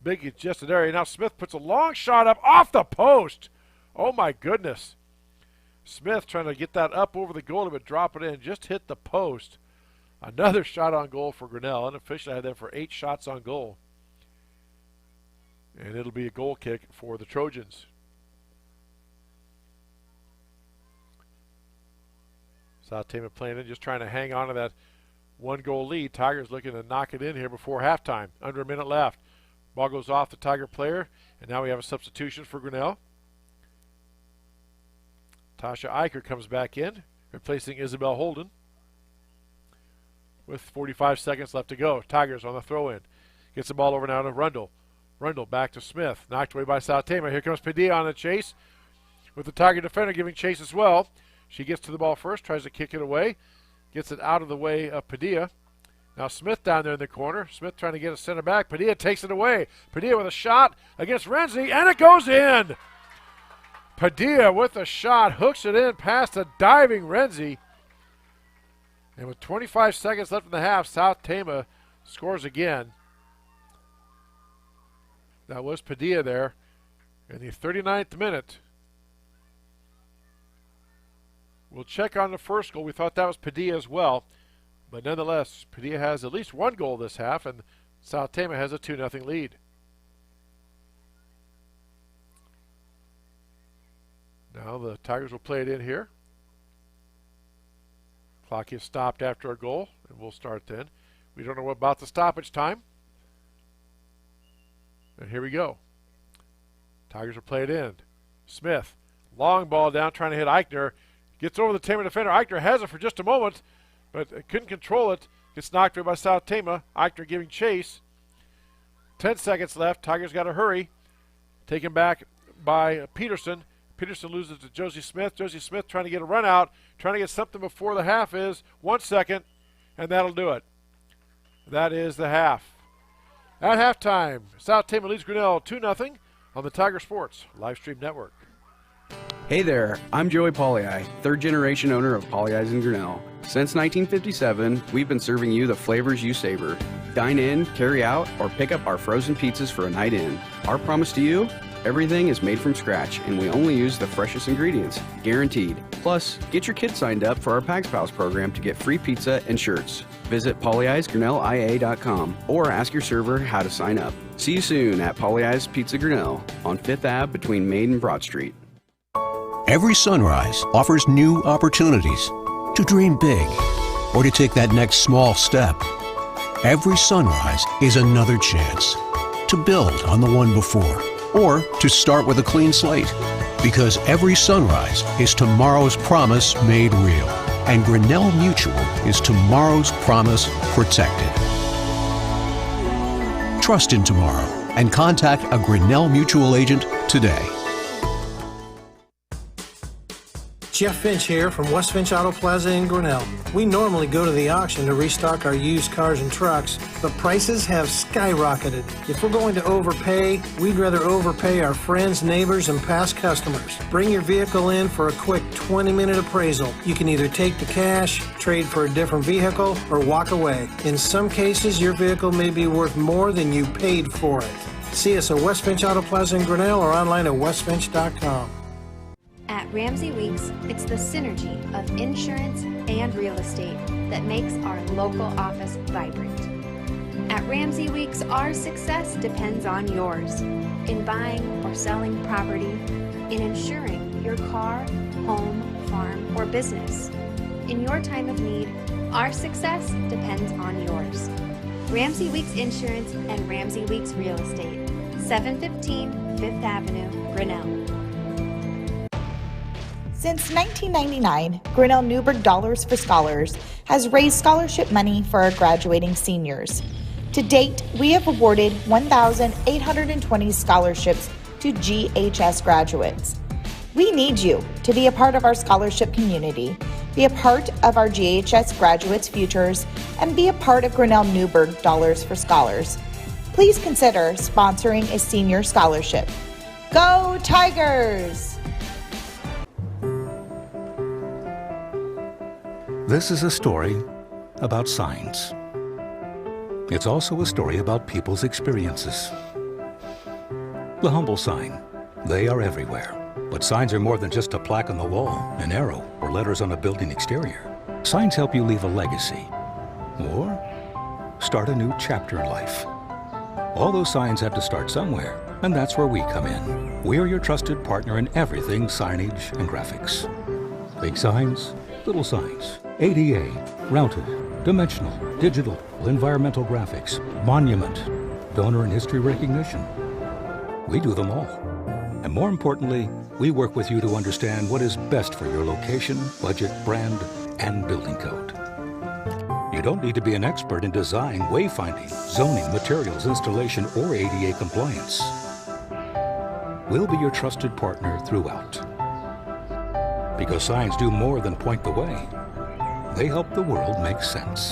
big congested area. Now Smith puts a long shot up off the post. Oh, my goodness. Smith trying to get that up over the goal, but drop it in. Just hit the post. Another shot on goal for Grinnell. Unofficially, I had them for 8 shots on goal. And it'll be a goal kick for the Trojans. South Tama playing in, just trying to hang on to that 1-goal lead. Tigers looking to knock it in here before halftime. Under a minute left. Ball goes off the Tiger player, and now we have a substitution for Grinnell. Tasha Eicher comes back in, replacing Isabel Holden. With 45 seconds left to go. Tigers on the throw-in. Gets the ball over now to Rundle. Rundle back to Smith. Knocked away by South Tama. Here comes Padilla on the chase. With the Tiger defender giving chase as well. She gets to the ball first. Tries to kick it away. Gets it out of the way of Padilla. Now Smith down there in the corner. Smith trying to get a center back. Padilla takes it away. Padilla with a shot against Renzi. And it goes in. Padilla with a shot. Hooks it in past a diving Renzi. And with 25 seconds left in the half, South Tama scores again. That was Padilla there in the 39th minute We'll check on the first goal. We thought that was Padilla as well. But nonetheless, Padilla has at least one goal this half, and South Tama has a 2-0 lead. Now the Tigers will play it in here. Clock is stopped after a goal, and we'll start then. We don't know about the stoppage time. And here we go. Tigers will play it in. Smith, long ball down, trying to hit Eichner. Gets over the Tama defender. Eichner has it for just a moment, but couldn't control it. Gets knocked away by South Tama. Eichner giving chase. 10 seconds left. Tigers got to hurry. Taken back by Peterson. Peterson loses to Josie Smith. Josie Smith trying to get a run out, trying to get something before the half is. 1 second, and that'll do it. That is the half. At halftime, South Tama leads Grinnell 2-0 on the Tiger Sports Livestream Network. Hey there, I'm Joey Pollei, third-generation owner of Polley's in Grinnell. Since 1957, we've been serving you the flavors you savor. Dine in, carry out, or pick up our frozen pizzas for a night in. Our promise to you? Everything is made from scratch, and we only use the freshest ingredients, guaranteed. Plus, get your kids signed up for our Pags Pals program to get free pizza and shirts. Visit polleisgrinnellia.com or ask your server how to sign up. See you soon at Polley's Pizza Grinnell on 5th Ave between Main and Broad Street. Every sunrise offers new opportunities to dream big or to take that next small step. Every sunrise is another chance to build on the one before or to start with a clean slate. Because every sunrise is tomorrow's promise made real. And Grinnell Mutual is tomorrow's promise protected. Trust in tomorrow and contact a Grinnell Mutual agent today. Jeff Finch here from West Finch Auto Plaza in Grinnell. We normally go to the auction to restock our used cars and trucks, but prices have skyrocketed. If we're going to overpay, we'd rather overpay our friends, neighbors, and past customers. Bring your vehicle in for a quick 20-minute appraisal. You can either take the cash, trade for a different vehicle, or walk away. In some cases, your vehicle may be worth more than you paid for it. See us at West Finch Auto Plaza in Grinnell or online at westfinch.com. At Ramsey Weeks, it's the synergy of insurance and real estate that makes our local office vibrant. At Ramsey Weeks, our success depends on yours in buying or selling property, in insuring your car, home, farm, or business. In your time of need, our success depends on yours. Ramsey Weeks Insurance and Ramsey Weeks Real Estate, 715 5th Avenue, Grinnell. Since 1999, Grinnell Newburgh Dollars for Scholars has raised scholarship money for our graduating seniors. To date, we have awarded 1,820 scholarships to GHS graduates. We need you to be a part of our scholarship community, be a part of our GHS graduates' futures, and be a part of Grinnell Newburgh Dollars for Scholars. Please consider sponsoring a senior scholarship. Go Tigers! This is a story about signs. It's also a story about people's experiences. The humble sign. They are everywhere. But signs are more than just a plaque on the wall, an arrow, or letters on a building exterior. Signs help you leave a legacy or start a new chapter in life. All those signs have to start somewhere, and that's where we come in. We're your trusted partner in everything signage and graphics. Big signs, little signs, ADA, routed, dimensional, digital, environmental graphics, monument, donor and history recognition. We do them all. And more importantly, we work with you to understand what is best for your location, budget, brand, and building code. You don't need to be an expert in design, wayfinding, zoning, materials, installation, or ADA compliance. We'll be your trusted partner throughout. Because signs do more than point the way. They help the world make sense.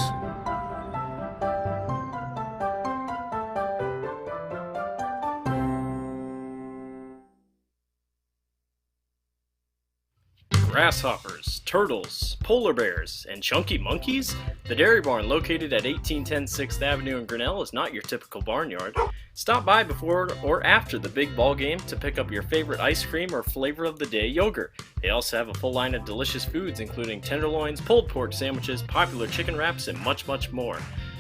Grasshoppers, turtles, polar bears, and chunky monkeys? The Dairy Barn, located at 1810 6th Avenue in Grinnell, is not your typical barnyard. Stop by before or after the big ball game to pick up your favorite ice cream or flavor of the day yogurt. They also have a full line of delicious foods including tenderloins, pulled pork sandwiches, popular chicken wraps, and much, much more.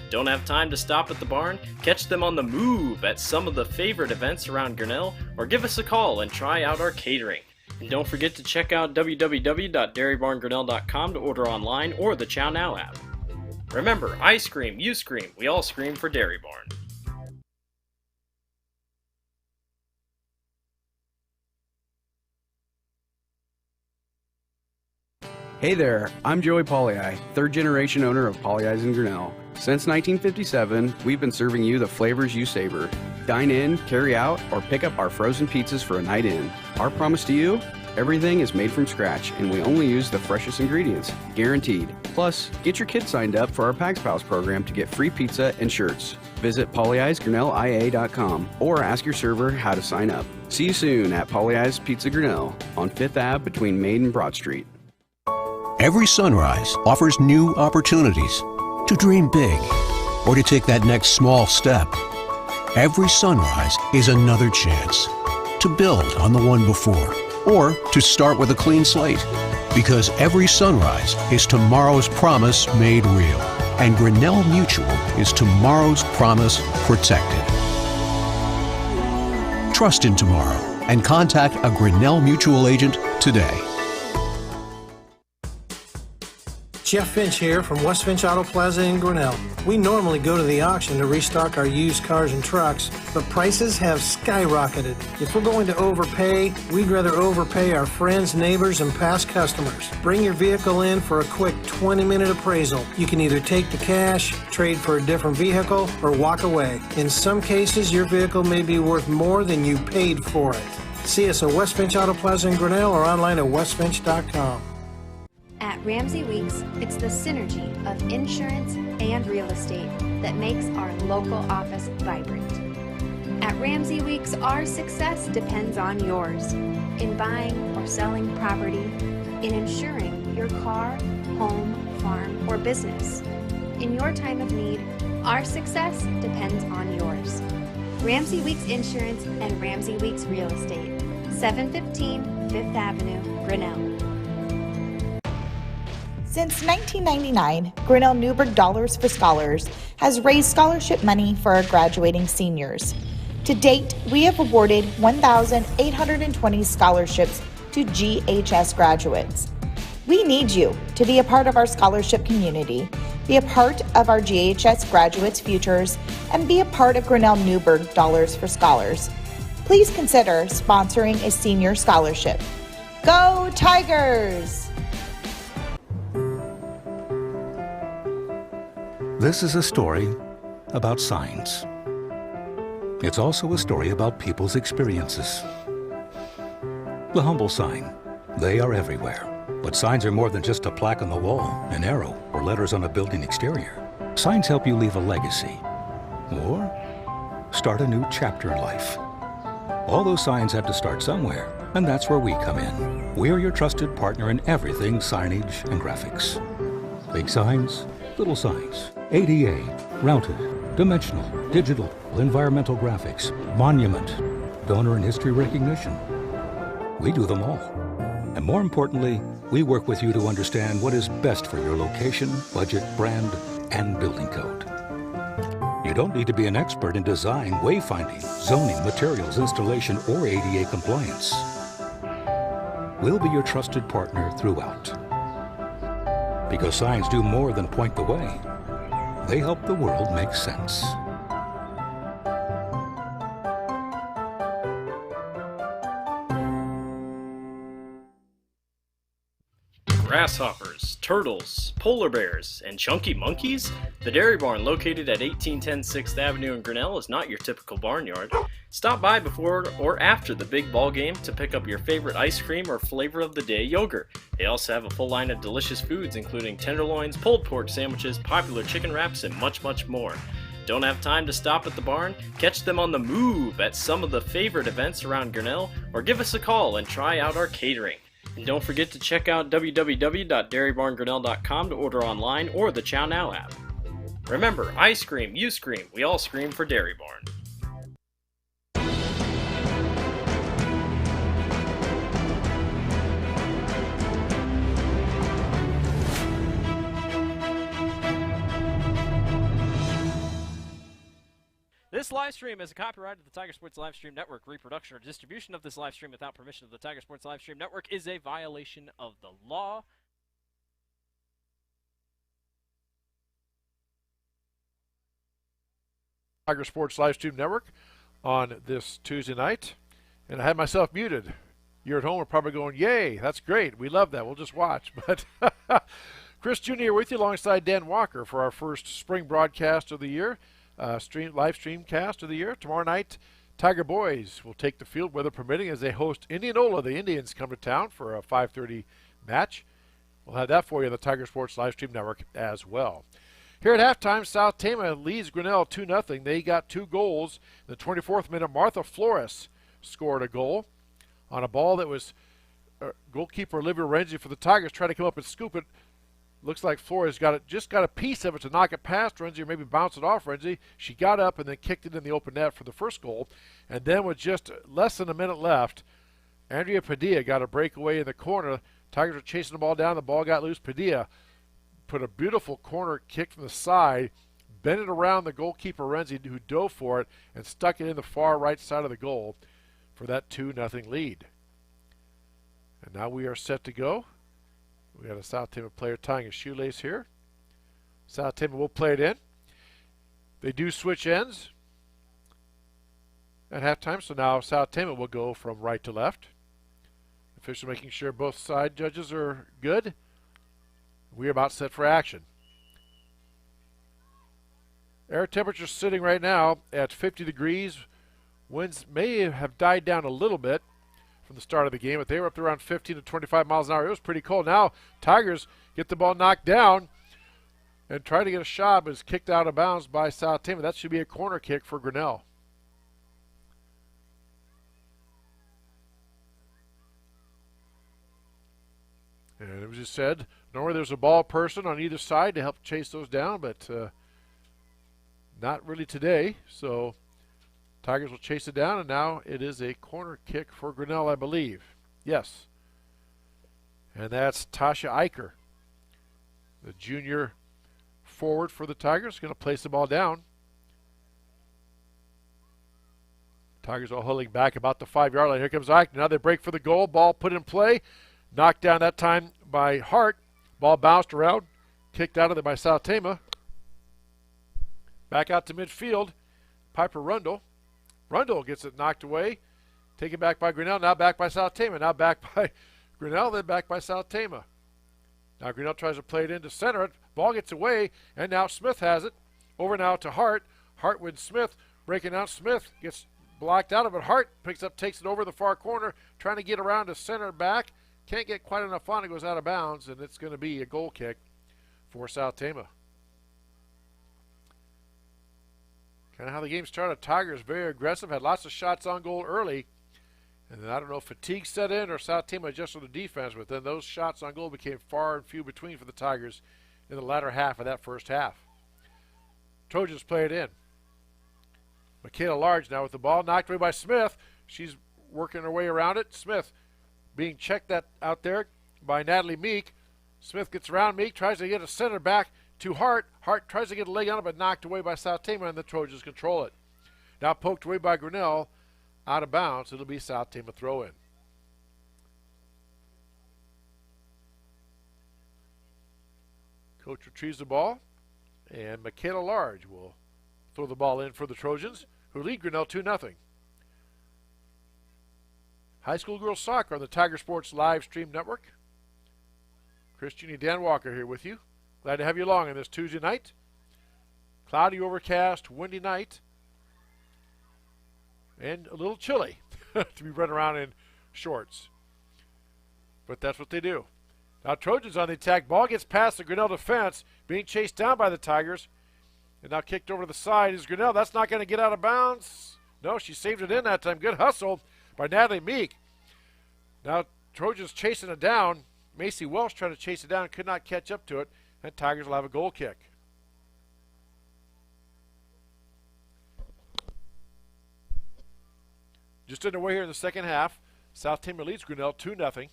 Don't have time to stop at the barn? Catch them on the move at some of the favorite events around Grinnell, or give us a call and try out our catering. And don't forget to check out www.dairybarngrinnell.com to order online or the Chow Now app. Remember, I scream, you scream, we all scream for Dairy Barn. Hey there, I'm Joey Pollyi, third generation owner of Pollyi's in Grinnell. Since 1957, we've been serving you the flavors you savor. Dine in, carry out, or pick up our frozen pizzas for a night in. Our promise to you? Everything is made from scratch, and we only use the freshest ingredients, guaranteed. Plus, get your kids signed up for our Pags Pals program to get free pizza and shirts. Visit pollyi'sgrinnellia.com or ask your server how to sign up. See you soon at Pollyi's Pizza Grinnell on 5th Ave between Main and Broad Street. Every sunrise offers new opportunities to dream big or to take that next small step. Every sunrise is another chance to build on the one before or to start with a clean slate, because every sunrise is tomorrow's promise made real, and Grinnell Mutual is tomorrow's promise protected. Trust in tomorrow and contact a Grinnell Mutual agent today. Jeff Finch here from West Finch Auto Plaza in Grinnell. We normally go to the auction to restock our used cars and trucks, but prices have skyrocketed. If we're going to overpay, we'd rather overpay our friends, neighbors, and past customers. Bring your vehicle in for a quick 20-minute appraisal. You can either take the cash, trade for a different vehicle, or walk away. In some cases, your vehicle may be worth more than you paid for it. See us at West Finch Auto Plaza in Grinnell or online at westfinch.com. At Ramsey Weeks, it's the synergy of insurance and real estate that makes our local office vibrant. At Ramsey Weeks, our success depends on yours in buying or selling property, in insuring your car, home, farm, or business. In your time of need, our success depends on yours. Ramsey Weeks Insurance and Ramsey Weeks Real Estate, 715 5th Avenue, Grinnell. Since 1999, Grinnell Newberg Dollars for Scholars has raised scholarship money for our graduating seniors. To date, we have awarded 1,820 scholarships to GHS graduates. We need you to be a part of our scholarship community, be a part of our GHS graduates' futures, and be a part of Grinnell Newberg Dollars for Scholars. Please consider sponsoring a senior scholarship. Go Tigers! This is a story about signs. It's also a story about people's experiences. The humble sign. They are everywhere. But signs are more than just a plaque on the wall, an arrow, or letters on a building exterior. Signs help you leave a legacy or start a new chapter in life. All those signs have to start somewhere, and that's where we come in. We're your trusted partner in everything signage and graphics. Big signs, little signs, ADA, routed, dimensional, digital, environmental graphics, monument, donor and history recognition. We do them all. And more importantly, we work with you to understand what is best for your location, budget, brand, and building code. You don't need to be an expert in design, wayfinding, zoning, materials, installation, or ADA compliance. We'll be your trusted partner throughout. Because signs do more than point the way. They help the world make sense. Grasshoppers, turtles, polar bears, and chunky monkeys? The Dairy Barn, located at 1810 6th Avenue in Grinnell, is not your typical barnyard. Stop by before or after the big ball game to pick up your favorite ice cream or flavor of the day yogurt. They also have a full line of delicious foods including tenderloins, pulled pork sandwiches, popular chicken wraps, and much, much more. Don't have time to stop at the barn? Catch them on the move at some of the favorite events around Grinnell, or give us a call and try out our catering. And don't forget to check out www.dairybarngrinnell.com to order online or the Chow Now app. Remember, I scream, you scream, we all scream for Dairy Barn. This live stream is a copyright of the Tiger Sports Livestream Network. Reproduction or distribution of this live stream without permission of the Tiger Sports Livestream Network is a violation of the law. Tiger Sports Livestream Network on this Tuesday night. And I had myself muted. You're at home are probably going, yay, that's great. We love that. We'll just watch. But Chris Jr. here with you alongside Dan Walker for our first spring broadcast of the year. Live stream cast of the year. Tomorrow night, Tiger Boys will take the field, weather permitting, as they host Indianola. The Indians come to town for a 5:30 match. We'll have that for you on the Tiger Sports Livestream Network as well. Here at halftime, South Tama leads Grinnell 2-0. They got 2 goals. In the 24th minute, Martha Flores scored a goal on a ball that was goalkeeper Olivia Renzi for the Tigers trying to come up and scoop it. Looks like Flores just got a piece of it to knock it past Renzi or maybe bounce it off Renzi. She got up and then kicked it in the open net for the first goal. And then with just less than a minute left, Andrea Padilla got a breakaway in the corner. Tigers were chasing the ball down. The ball got loose. Padilla put a beautiful corner kick from the side, bent it around the goalkeeper Renzi, who dove for it, and stuck it in the far right side of the goal for that 2-0 lead. And now we are set to go. We got a South Tama player tying a shoelace here. South Tama will play it in. They do switch ends at halftime, so now South Tama will go from right to left. Official making sure both side judges are good. We are about set for action. Air temperature sitting right now at 50 degrees. Winds may have died down a little bit from the start of the game, but they were up to around 15 to 25 miles an hour. It was pretty cold. Now Tigers get the ball knocked down and try to get a shot, but it's kicked out of bounds by South Tama. That should be a corner kick for Grinnell. And it was just said, normally there's a ball person on either side to help chase those down, but not really today. So Tigers will chase it down, and now it is a corner kick for Grinnell, I believe. Yes. And that's Tasha Eicher, the junior forward for the Tigers, going to place the ball down. Tigers all huddling back about the 5-yard line. Here comes Eicher. Now they break for the goal. Ball put in play. Knocked down that time by Hart. Ball bounced around. Kicked out of there by South Tama. Back out to midfield. Piper Rundle. Rundle gets it knocked away. Taken back by Grinnell. Now back by South Tama. Now back by Grinnell. Then back by South Tama. Now Grinnell tries to play it into center. Ball gets away. And now Smith has it. Over now to Hart. Hart with Smith. Breaking out. Smith gets blocked out of it. Hart picks up, takes it over the far corner. Trying to get around to center back. Can't get quite enough on it. Goes out of bounds. And it's going to be a goal kick for South Tama. Kind of how the game started. Tigers very aggressive, had lots of shots on goal early. And then I don't know if fatigue set in or South Tama adjusted the defense, but then those shots on goal became far and few between for the Tigers in the latter half of that first half. Trojans play it in. Michaela Large now with the ball, knocked away by Smith. She's working her way around it. Smith being checked out there by Natalie Meek. Smith gets around Meek, tries to get a center back to Hart. Hart tries to get a leg on it, but knocked away by South Tama, and the Trojans control it. Now poked away by Grinnell, out of bounds. It'll be South Tama throw in. Coach retrieves the ball, and Michaela Large will throw the ball in for the Trojans, who lead Grinnell 2-0. High school girls soccer on the Tiger Sports Live Stream Network. Chris Jr. Dan Walker here with you. Glad to have you along on this Tuesday night. Cloudy, overcast, windy night. And a little chilly to be running around in shorts. But that's what they do. Now Trojans on the attack. Ball gets past the Grinnell defense, being chased down by the Tigers. And now kicked over to the side is Grinnell. That's not going to get out of bounds. No, she saved it in that time. Good hustle by Natalie Meek. Now Trojans chasing it down. Macy Welsh trying to chase it down, could not catch up to it, and Tigers will have a goal kick. Just underway here in the second half. South Tama leads Grinnell 2-0.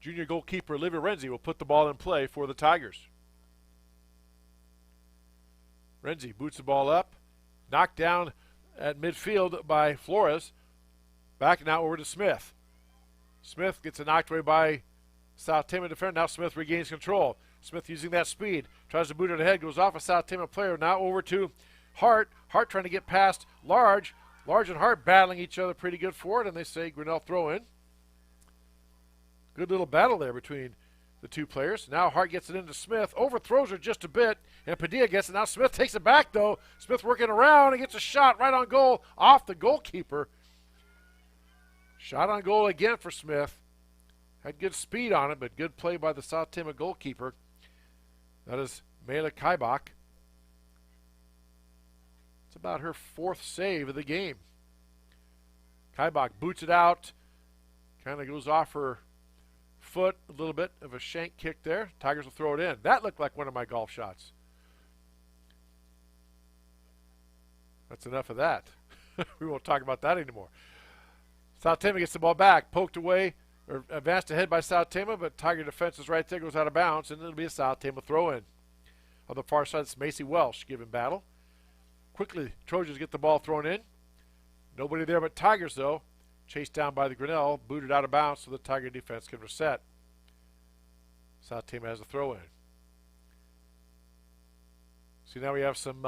Junior goalkeeper Olivia Renzi will put the ball in play for the Tigers. Renzi boots the ball up, knocked down at midfield by Flores. Back now over to Smith. Smith gets it knocked away by South Tama defender. Now Smith regains control. Smith using that speed. Tries to boot it ahead. Goes off a South Tama player. Now over to Hart. Hart trying to get past Large. Large and Hart battling each other pretty good for it. And they say Grinnell throw in. Good little battle there between the two players. Now Hart gets it into Smith. Overthrows her just a bit. And Padilla gets it. Now Smith takes it back though. Smith working around and gets a shot right on goal off the goalkeeper. Shot on goal again for Smith. Had good speed on it, but good play by the South Tama goalkeeper. That is Mela Kaibach. It's about her fourth save of the game. Kaibach boots it out. Kind of goes off her foot a little bit of a shank kick there. Tigers will throw it in. That looked like one of my golf shots. That's enough of that. We won't talk about that anymore. South Tama gets the ball back, poked away, or advanced ahead by South Tama, but Tiger defense is right there, goes out of bounds, and it'll be a South Tama throw-in. On the far side, it's Macy Welsh giving battle. Quickly, Trojans get the ball thrown in. Nobody there but Tigers, though. Chased down by the Grinnell, booted out of bounds so the Tiger defense can reset. South Tama has a throw-in. See, now we have some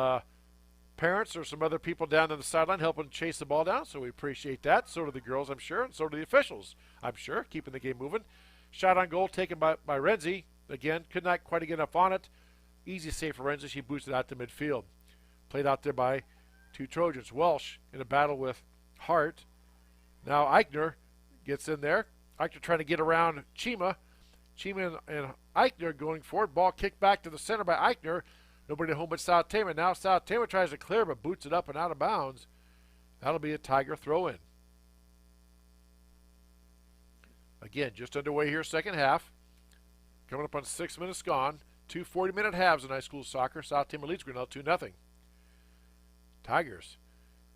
parents or some other people down on the sideline helping chase the ball down, so we appreciate that. So do the girls, I'm sure, and so do the officials, I'm sure, keeping the game moving. Shot on goal taken by Renzi. Again, could not quite get enough on it. Easy save for Renzi. She boots it out to midfield. Played out there by two Trojans. Welsh in a battle with Hart. Now Eichner gets in there. Eichner trying to get around Chima. Chima and Eichner going forward. Ball kicked back to the center by Eichner. Nobody at home but South Tama. Now South Tama tries to clear, but boots it up and out of bounds. That'll be a Tiger throw-in. Again, just underway here, second half. Coming up on 6 minutes gone. 2 40-minute halves in high school soccer. South Tama leads Grinnell 2-0. Tigers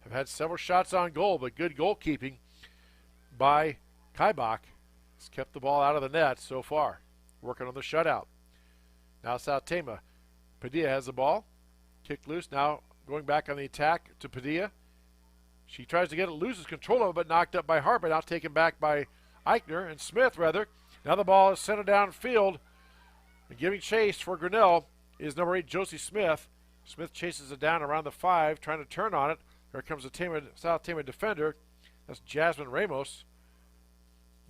have had several shots on goal, but good goalkeeping by Kaibach has kept the ball out of the net so far. Working on the shutout. Now South Tama. Padilla has the ball. Kicked loose. Now going back on the attack to Padilla. She tries to get it, loses control of it, but knocked up by Hart, but now taken back by Eichner and Smith, rather. Now the ball is centered downfield. And giving chase for Grinnell is number 8, Josie Smith. Smith chases it down around the 5, trying to turn on it. Here comes the South Tama defender. That's Jasmine Ramos.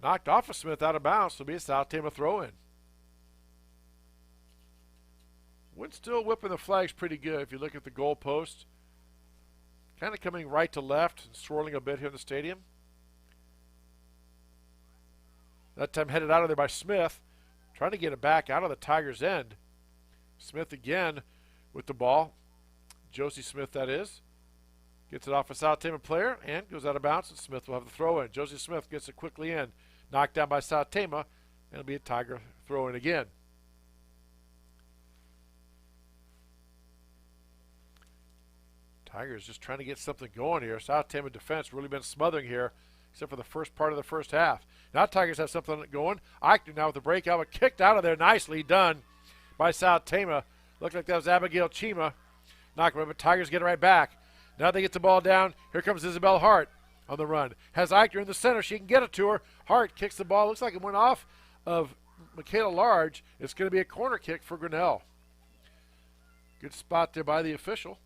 Knocked off of Smith out of bounds. So it'll be a South Tama throw-in. Wind still whipping the flags pretty good if you look at the goal post. Kind of coming right to left and swirling a bit here in the stadium. That time headed out of there by Smith. Trying to get it back out of the Tigers' end. Smith again with the ball. Josie Smith, that is. Gets it off a South Tama player and goes out of bounds, and Smith will have the throw-in. Josie Smith gets it quickly in. Knocked down by South Tama, and it'll be a Tiger throw-in again. Tigers just trying to get something going here. South Tama defense really been smothering here, except for the first part of the first half. Now Tigers have something going. Eichner now with the breakout, but kicked out of there. Nicely done by South Tama. Looked like that was Abigail Chima. Knocked away, but Tigers get it right back. Now they get the ball down. Here comes Isabel Hart on the run. Has Eichner in the center. She can get it to her. Hart kicks the ball. Looks like it went off of Michaela Large. It's going to be a corner kick for Grinnell. Good spot there by the official.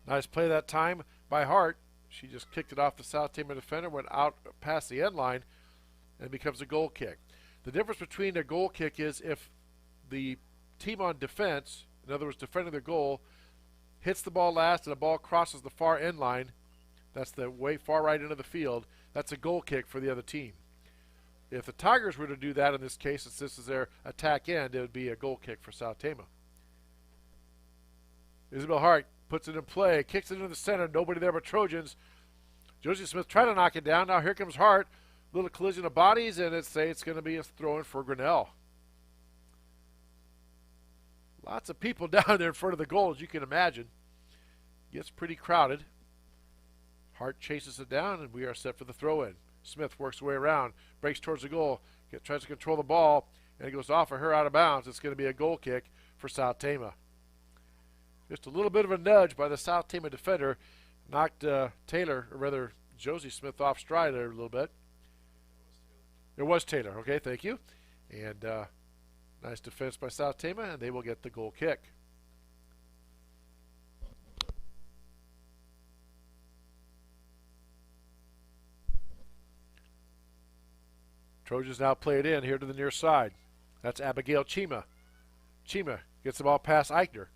Nice play that time by Hart. She just kicked it off the South Tama defender, went out past the end line, and becomes a goal kick. The difference between a goal kick is if the team on defense, in other words, defending their goal, hits the ball last and the ball crosses the far end line, that's the way far right into the field, that's a goal kick for the other team. If the Tigers were to do that in this case, since this is their attack end, it would be a goal kick for South Tama. Isabel Hart puts it in play, kicks it into the center, nobody there but Trojans. Josie Smith tried to knock it down. Now here comes Hart. Little collision of bodies, and it's going to be a throw-in for Grinnell. Lots of people down there in front of the goal, as you can imagine. Gets pretty crowded. Hart chases it down, and we are set for the throw-in. Smith works her way around, breaks towards the goal, tries to control the ball, and it goes off of her out of bounds. It's going to be a goal kick for South Tama. Just a little bit of a nudge by the South Tama defender knocked Josie Smith off stride there a little bit. It was Taylor. Okay, thank you. And nice defense by South Tama, and they will get the goal kick. Trojans now play it in here to the near side. That's Abigail Chima. Chima gets the ball past Eichner.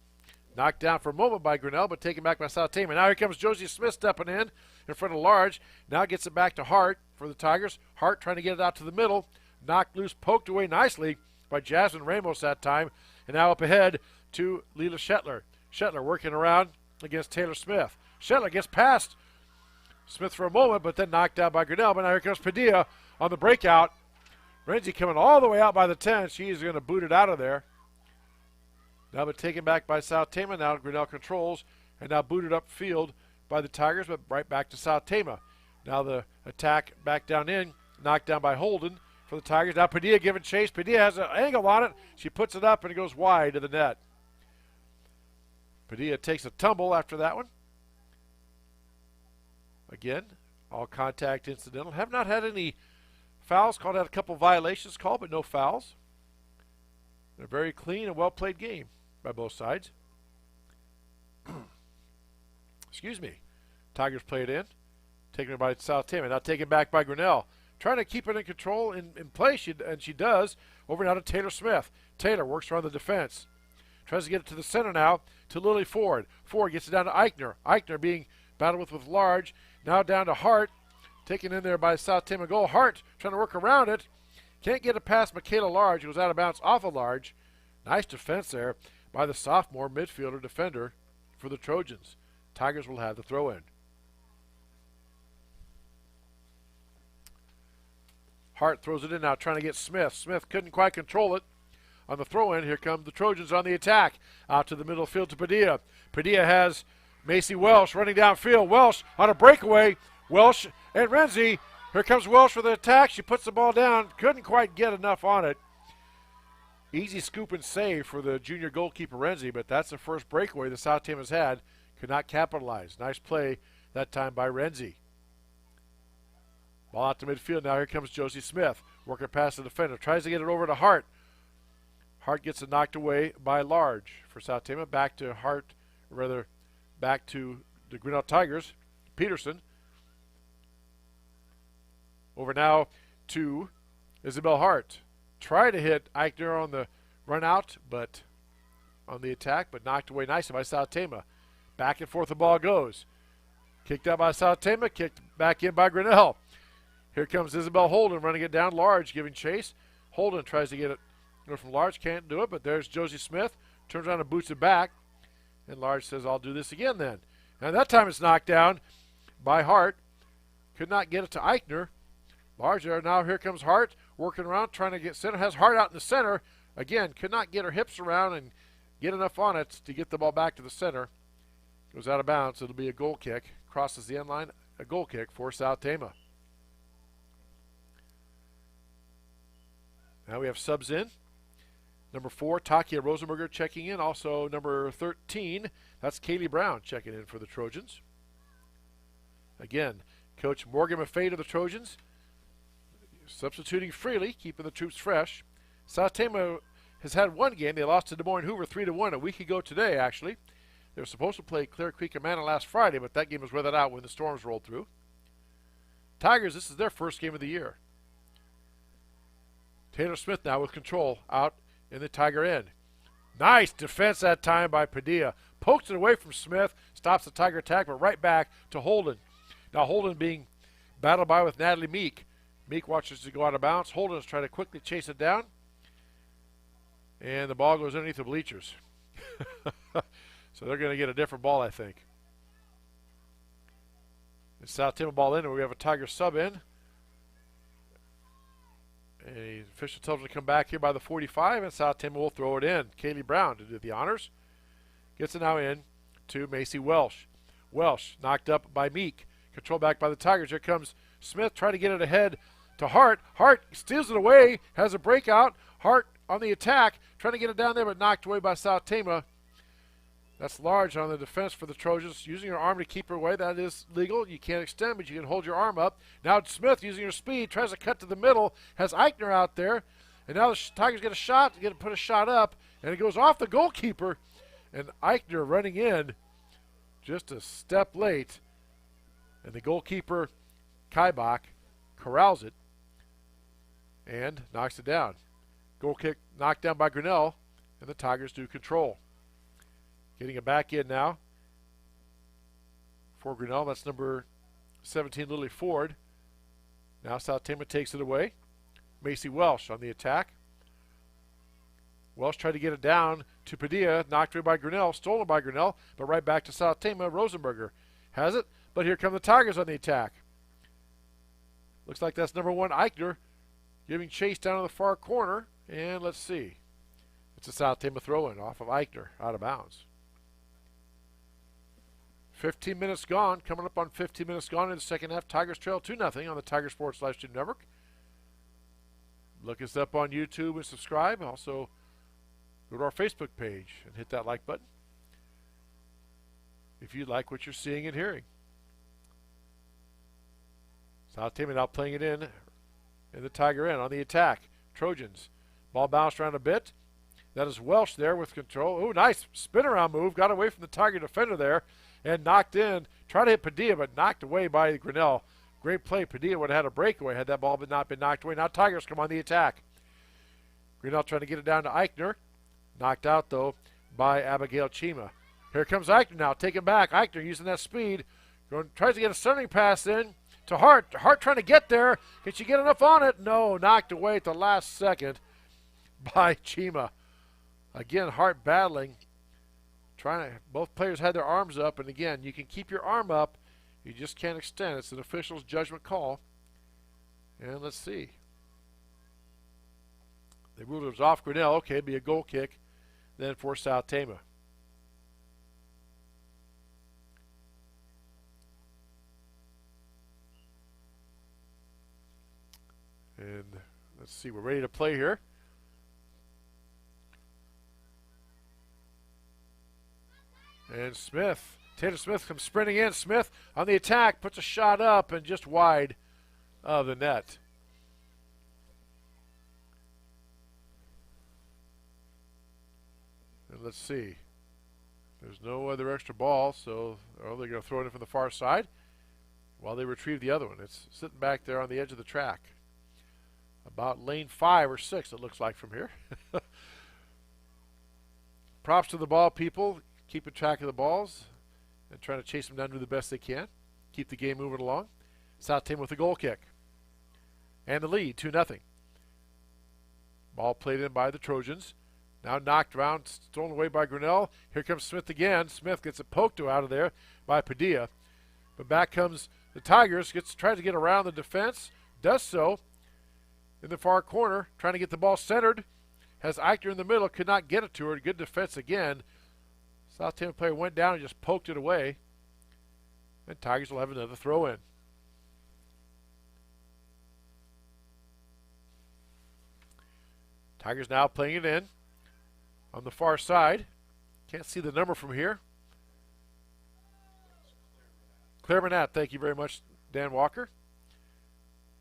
Knocked down for a moment by Grinnell, but taken back by South Tama. Now here comes Josie Smith stepping in front of Large. Now gets it back to Hart for the Tigers. Hart trying to get it out to the middle. Knocked loose, poked away nicely by Jasmine Ramos that time. And now up ahead to Leela Shetler. Shetler working around against Taylor Smith. Shetler gets past Smith for a moment, but then knocked down by Grinnell. But now here comes Padilla on the breakout. Renzi coming all the way out by the 10. She's going to boot it out of there. Now but taken back by South Tama. Now Grinnell controls and now booted upfield by the Tigers, but right back to South Tama. Now the attack back down in, knocked down by Holden for the Tigers. Now Padilla giving chase. Padilla has an angle on it. She puts it up and it goes wide to the net. Padilla takes a tumble after that one. Again, all contact incidental. Have not had any fouls called, had a couple violations called, but no fouls. A very clean and well-played game by both sides. Excuse me. Tigers play it in. Taken by South Tama. Now taken back by Grinnell. Trying to keep it in control in play, and she does. Over now to Taylor Smith. Taylor works around the defense. Tries to get it to the center now to Lily Ford. Ford gets it down to Eichner. Eichner being battled with Large. Now down to Hart. Taken in there by South Tama goal. Hart trying to work around it. Can't get it past Michaela Large. It was out of bounds off of Large. Nice defense there by the sophomore midfielder defender for the Trojans. Tigers will have the throw-in. Hart throws it in now, trying to get Smith. Smith couldn't quite control it on the throw-in. Here come the Trojans on the attack. Out to the middle field to Padilla. Padilla has Macy Welsh running downfield. Welsh on a breakaway. Welsh and Renzi. Here comes Welsh for the attack. She puts the ball down. Couldn't quite get enough on it. Easy scoop and save for the junior goalkeeper Renzi, but that's the first breakaway the South Team has had. Could not capitalize. Nice play that time by Renzi. Ball out to midfield. Now here comes Josie Smith. Working past the defender. Tries to get it over to Hart. Hart gets it knocked away by Large for South Tama. Back to Hart, back to the Grinnell Tigers. Peterson. Over now to Isabel Hart. Try to hit Eichner on the run out, but on the attack, but knocked away nicely by South Tama. Back and forth the ball goes. Kicked out by South Tama, kicked back in by Grinnell. Here comes Isabel Holden running it down. Large giving chase. Holden tries to get it from Large, can't do it, but there's Josie Smith. Turns around and boots it back. And Large says, I'll do this again then. And that time it's knocked down by Hart. Could not get it to Eichner. Large there. Now here comes Hart working around, trying to get center. Has Hart out in the center. Again, could not get her hips around and get enough on it to get the ball back to the center. Goes out of bounds. It'll be a goal kick. Crosses the end line. A goal kick for South Tama. Now we have subs in. Number 4, Takia Rosenberger checking in. Also number 13, that's Kaylee Brown checking in for the Trojans. Again, Coach Morgan Maffei of the Trojans substituting freely, keeping the troops fresh. South Tama has had one game. They lost to Des Moines Hoover 3-1 a week ago today, actually. They were supposed to play Clear Creek Amana last Friday, but that game was weathered out when the storms rolled through. Tigers, this is their first game of the year. Taylor Smith now with control out in the Tiger end. Nice defense that time by Padilla. Pokes it away from Smith, stops the Tiger attack, but right back to Holden. Now Holden being battled by with Natalie Meek. Meek watches it go out of bounds. Holden is trying to quickly chase it down. And the ball goes underneath the bleachers. So they're going to get a different ball, I think. And South Tama ball in, and we have a Tiger sub in. A official tells him to come back here by the 45, and South Tama will throw it in. Kaylee Brown to do the honors. Gets it now in to Macy Welsh. Welsh knocked up by Meek. Control back by the Tigers. Here comes Smith trying to get it ahead to Hart. Hart steals it away, has a breakout. Hart on the attack, trying to get it down there, but knocked away by South Tama. That's large on the defense for the Trojans. Using her arm to keep her away, that is legal. You can't extend, but you can hold your arm up. Now Smith, using her speed, tries to cut to the middle, has Eichner out there. And now the Tigers get a shot, put a shot up, and it goes off the goalkeeper. And Eichner running in just a step late. And the goalkeeper, Kaibach, corrals it and knocks it down. Goal kick knocked down by Grinnell, and the Tigers do control. Getting it back in now for Grinnell. That's number 17, Lily Ford. Now South Tama takes it away. Macy Welsh on the attack. Welsh tried to get it down to Padilla, knocked away by Grinnell, stolen by Grinnell, but right back to South Tama. Rosenberger has it, but here come the Tigers on the attack. Looks like that's number 1, Eichner, giving chase down in the far corner, and let's see. It's a South Tama throw-in off of Eichner, out of bounds. 15 minutes gone, coming up on 15 minutes gone in the second half. Tigers trail 2-0 on the Tiger Sports Livestream Network. Look us up on YouTube and subscribe. Also, go to our Facebook page and hit that like button if you like what you're seeing and hearing. South Tama now playing it in the Tiger end on the attack. Trojans. Ball bounced around a bit. That is Welsh there with control. Ooh, nice spin around move. Got away from the Tiger defender there and knocked in. Tried to hit Padilla, but knocked away by Grinnell. Great play. Padilla would have had a breakaway had that ball not been knocked away. Now Tigers come on the attack. Grinnell trying to get it down to Eichner. Knocked out, though, by Abigail Chima. Here comes Eichner now. Taking back. Eichner using that speed. Tries to get a centering pass in to Hart. Hart trying to get there. Can she get enough on it? No. Knocked away at the last second by Chima. Again, Hart battling. Both players had their arms up. And, again, you can keep your arm up. You just can't extend. It's an official's judgment call. And let's see. They ruled it was off Grinnell. Okay, it'd be a goal kick then for South Tama. And let's see, we're ready to play here. And Smith, Taylor Smith comes sprinting in. Smith on the attack, puts a shot up and just wide of the net. And let's see. There's no other extra ball, so they're going to throw it in from the far side while they retrieve the other one. It's sitting back there on the edge of the track. About lane 5 or 6, it looks like from here. Props to the ball people, keeping track of the balls and trying to chase them down to the best they can. Keep the game moving along. South Tama with a goal kick. And the lead, 2-0. Ball played in by the Trojans. Now knocked around, stolen away by Grinnell. Here comes Smith again. Smith gets it poked out of there by Padilla. But back comes the Tigers. Tries to get around the defense. Does so in the far corner. Trying to get the ball centered. Has Eichner in the middle. Could not get it to her. Good defense again. South Tama player went down and just poked it away. And Tigers will have another throw in. Tigers now playing it in. On the far side, can't see the number from here. Claire Manette, thank you very much, Dan Walker.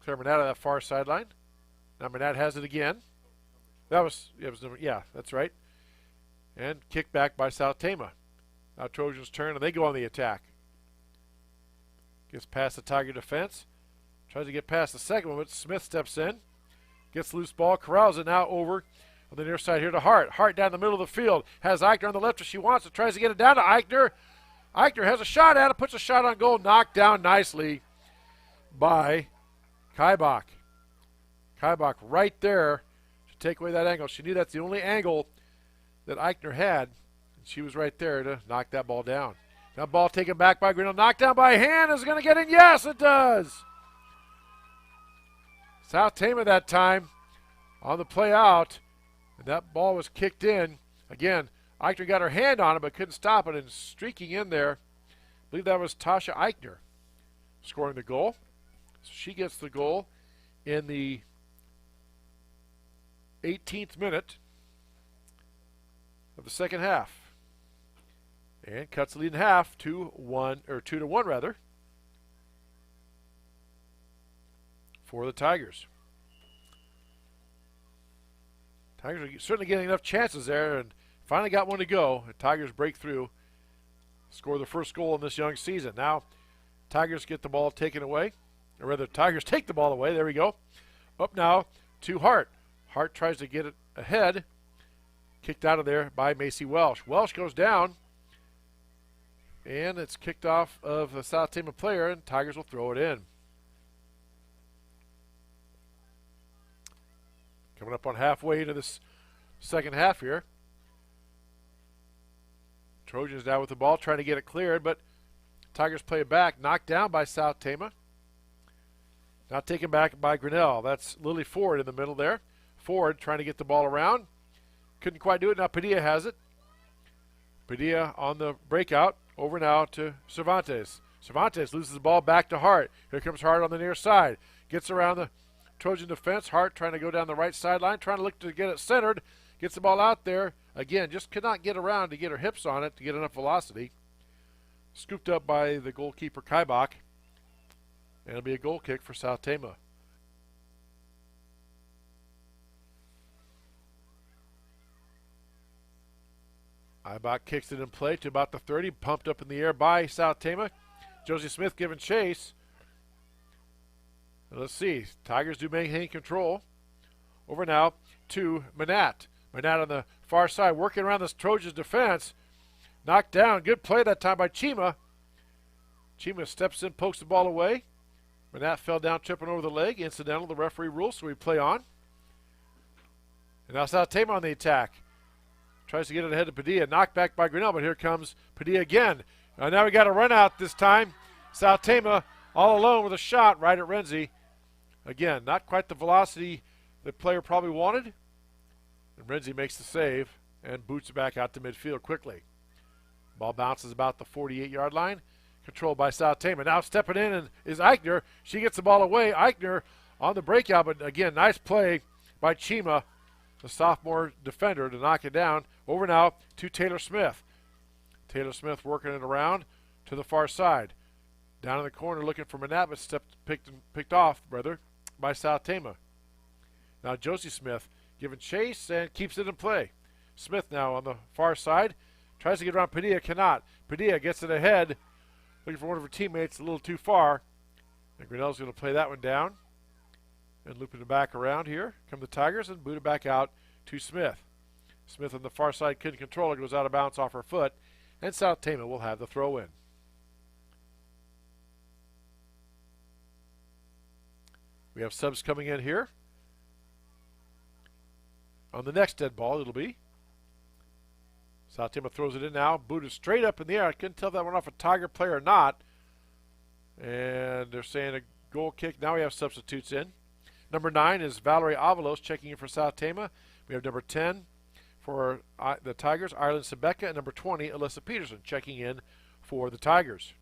Claire Manette on that far sideline. Now Manette has it again. That was number, yeah, that's right. And kicked back by South Tama. Now Trojans turn and they go on the attack. Gets past the Tiger defense. Tries to get past the second one, but Smith steps in. Gets loose ball, corrals it now over on the near side here to Hart. Hart down the middle of the field. Has Eichner on the left if she wants it. Tries to get it down to Eichner. Eichner has a shot at it. Puts a shot on goal. Knocked down nicely by Kaibach. Kaibach right there to take away that angle. She knew that's the only angle that Eichner had. And she was right there to knock that ball down. That ball taken back by Grinnell. Knocked down by a hand. Is it going to get in? Yes, it does. South Tama that time on the play out. And that ball was kicked in. Again, Eichner got her hand on it but couldn't stop it, and streaking in there, I believe that was Tasha Eichner scoring the goal. So she gets the goal in the 18th minute of the second half. And cuts the lead in half 2-1, or 2-1 rather, for the Tigers. Tigers are certainly getting enough chances there, and finally got one to go. And Tigers break through, score the first goal in this young season. Now, Tigers get the ball taken away, or rather, Tigers take the ball away. There we go. Up now to Hart. Hart tries to get it ahead. Kicked out of there by Macy Welsh. Welsh goes down, and it's kicked off of a South Tama player, and Tigers will throw it in. Coming up on halfway into this second half here. Trojans now with the ball, trying to get it cleared, but Tigers play it back. Knocked down by South Tama. Now taken back by Grinnell. That's Lily Ford in the middle there. Ford trying to get the ball around. Couldn't quite do it. Now Padilla has it. Padilla on the breakout. Over now to Cervantes. Cervantes loses the ball back to Hart. Here comes Hart on the near side. Gets around the Trojan defense. Hart trying to go down the right sideline, trying to look to get it centered. Gets the ball out there. Again, just could not get around to get her hips on it to get enough velocity. Scooped up by the goalkeeper Kaibach. And it'll be a goal kick for South Tama. Kaibach kicks it in play to about the 30, pumped up in the air by South Tama. Josie Smith giving chase. Let's see. Tigers do maintain control. Over now to Manat. Manat on the far side, working around this Trojans defense. Knocked down. Good play that time by Chima. Chima steps in, pokes the ball away. Manat fell down, tripping over the leg. Incidental, the referee rules, so we play on. And now South Tama on the attack. Tries to get it ahead to Padilla. Knocked back by Grinnell, but here comes Padilla again. Now we got a run out this time. South Tama all alone with a shot right at Renzi. Again, not quite the velocity the player probably wanted. And Renzi makes the save and boots it back out to midfield quickly. Ball bounces about the 48-yard line. Controlled by South Tama. Now stepping in and is Eichner. She gets the ball away. Eichner on the breakout, but again, nice play by Chima, the sophomore defender, to knock it down. Over now to Taylor Smith. Taylor Smith working it around to the far side. Down in the corner looking for Manat, but picked off, by South Tama. Now Josie Smith giving chase and keeps it in play. Smith now on the far side. Tries to get around Padilla, cannot. Padilla gets it ahead. Looking for one of her teammates a little too far. And Grinnell's going to play that one down. And looping it back around here. Come the Tigers and boot it back out to Smith. Smith on the far side couldn't control it. Goes out of bounds off her foot. And South Tama will have the throw in. We have subs coming in here. On the next dead ball, it'll be. South Tama throws it in now. Booted straight up in the air. I couldn't tell if that went off a Tiger player or not. And they're saying a goal kick. Now we have substitutes in. Number 9 is Valerie Avalos checking in for South Tama. We have number 10 for the Tigers, Ireland Sebeka. And number 20, Alyssa Peterson checking in for the Tigers.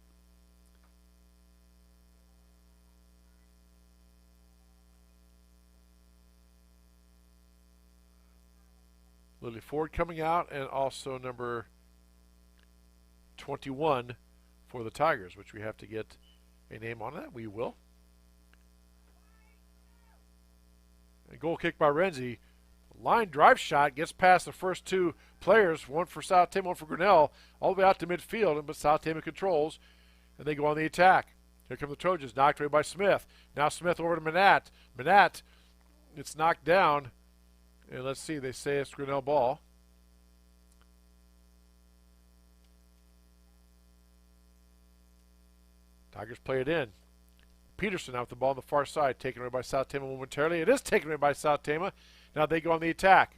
Lily Ford coming out, and also number 21 for the Tigers, which we have to get a name on that. We will. A goal kick by Renzi. Line drive shot gets past the first two players, one for South Tama, one for Grinnell, all the way out to midfield, but South Tama controls, and they go on the attack. Here come the Trojans, knocked away by Smith. Now Smith over to Manat. Manat, it's knocked down. And let's see, they say it's Grinnell ball. Tigers play it in. Peterson out with the ball on the far side, taken away by South Tama momentarily. It is taken away by South Tama. Now they go on the attack.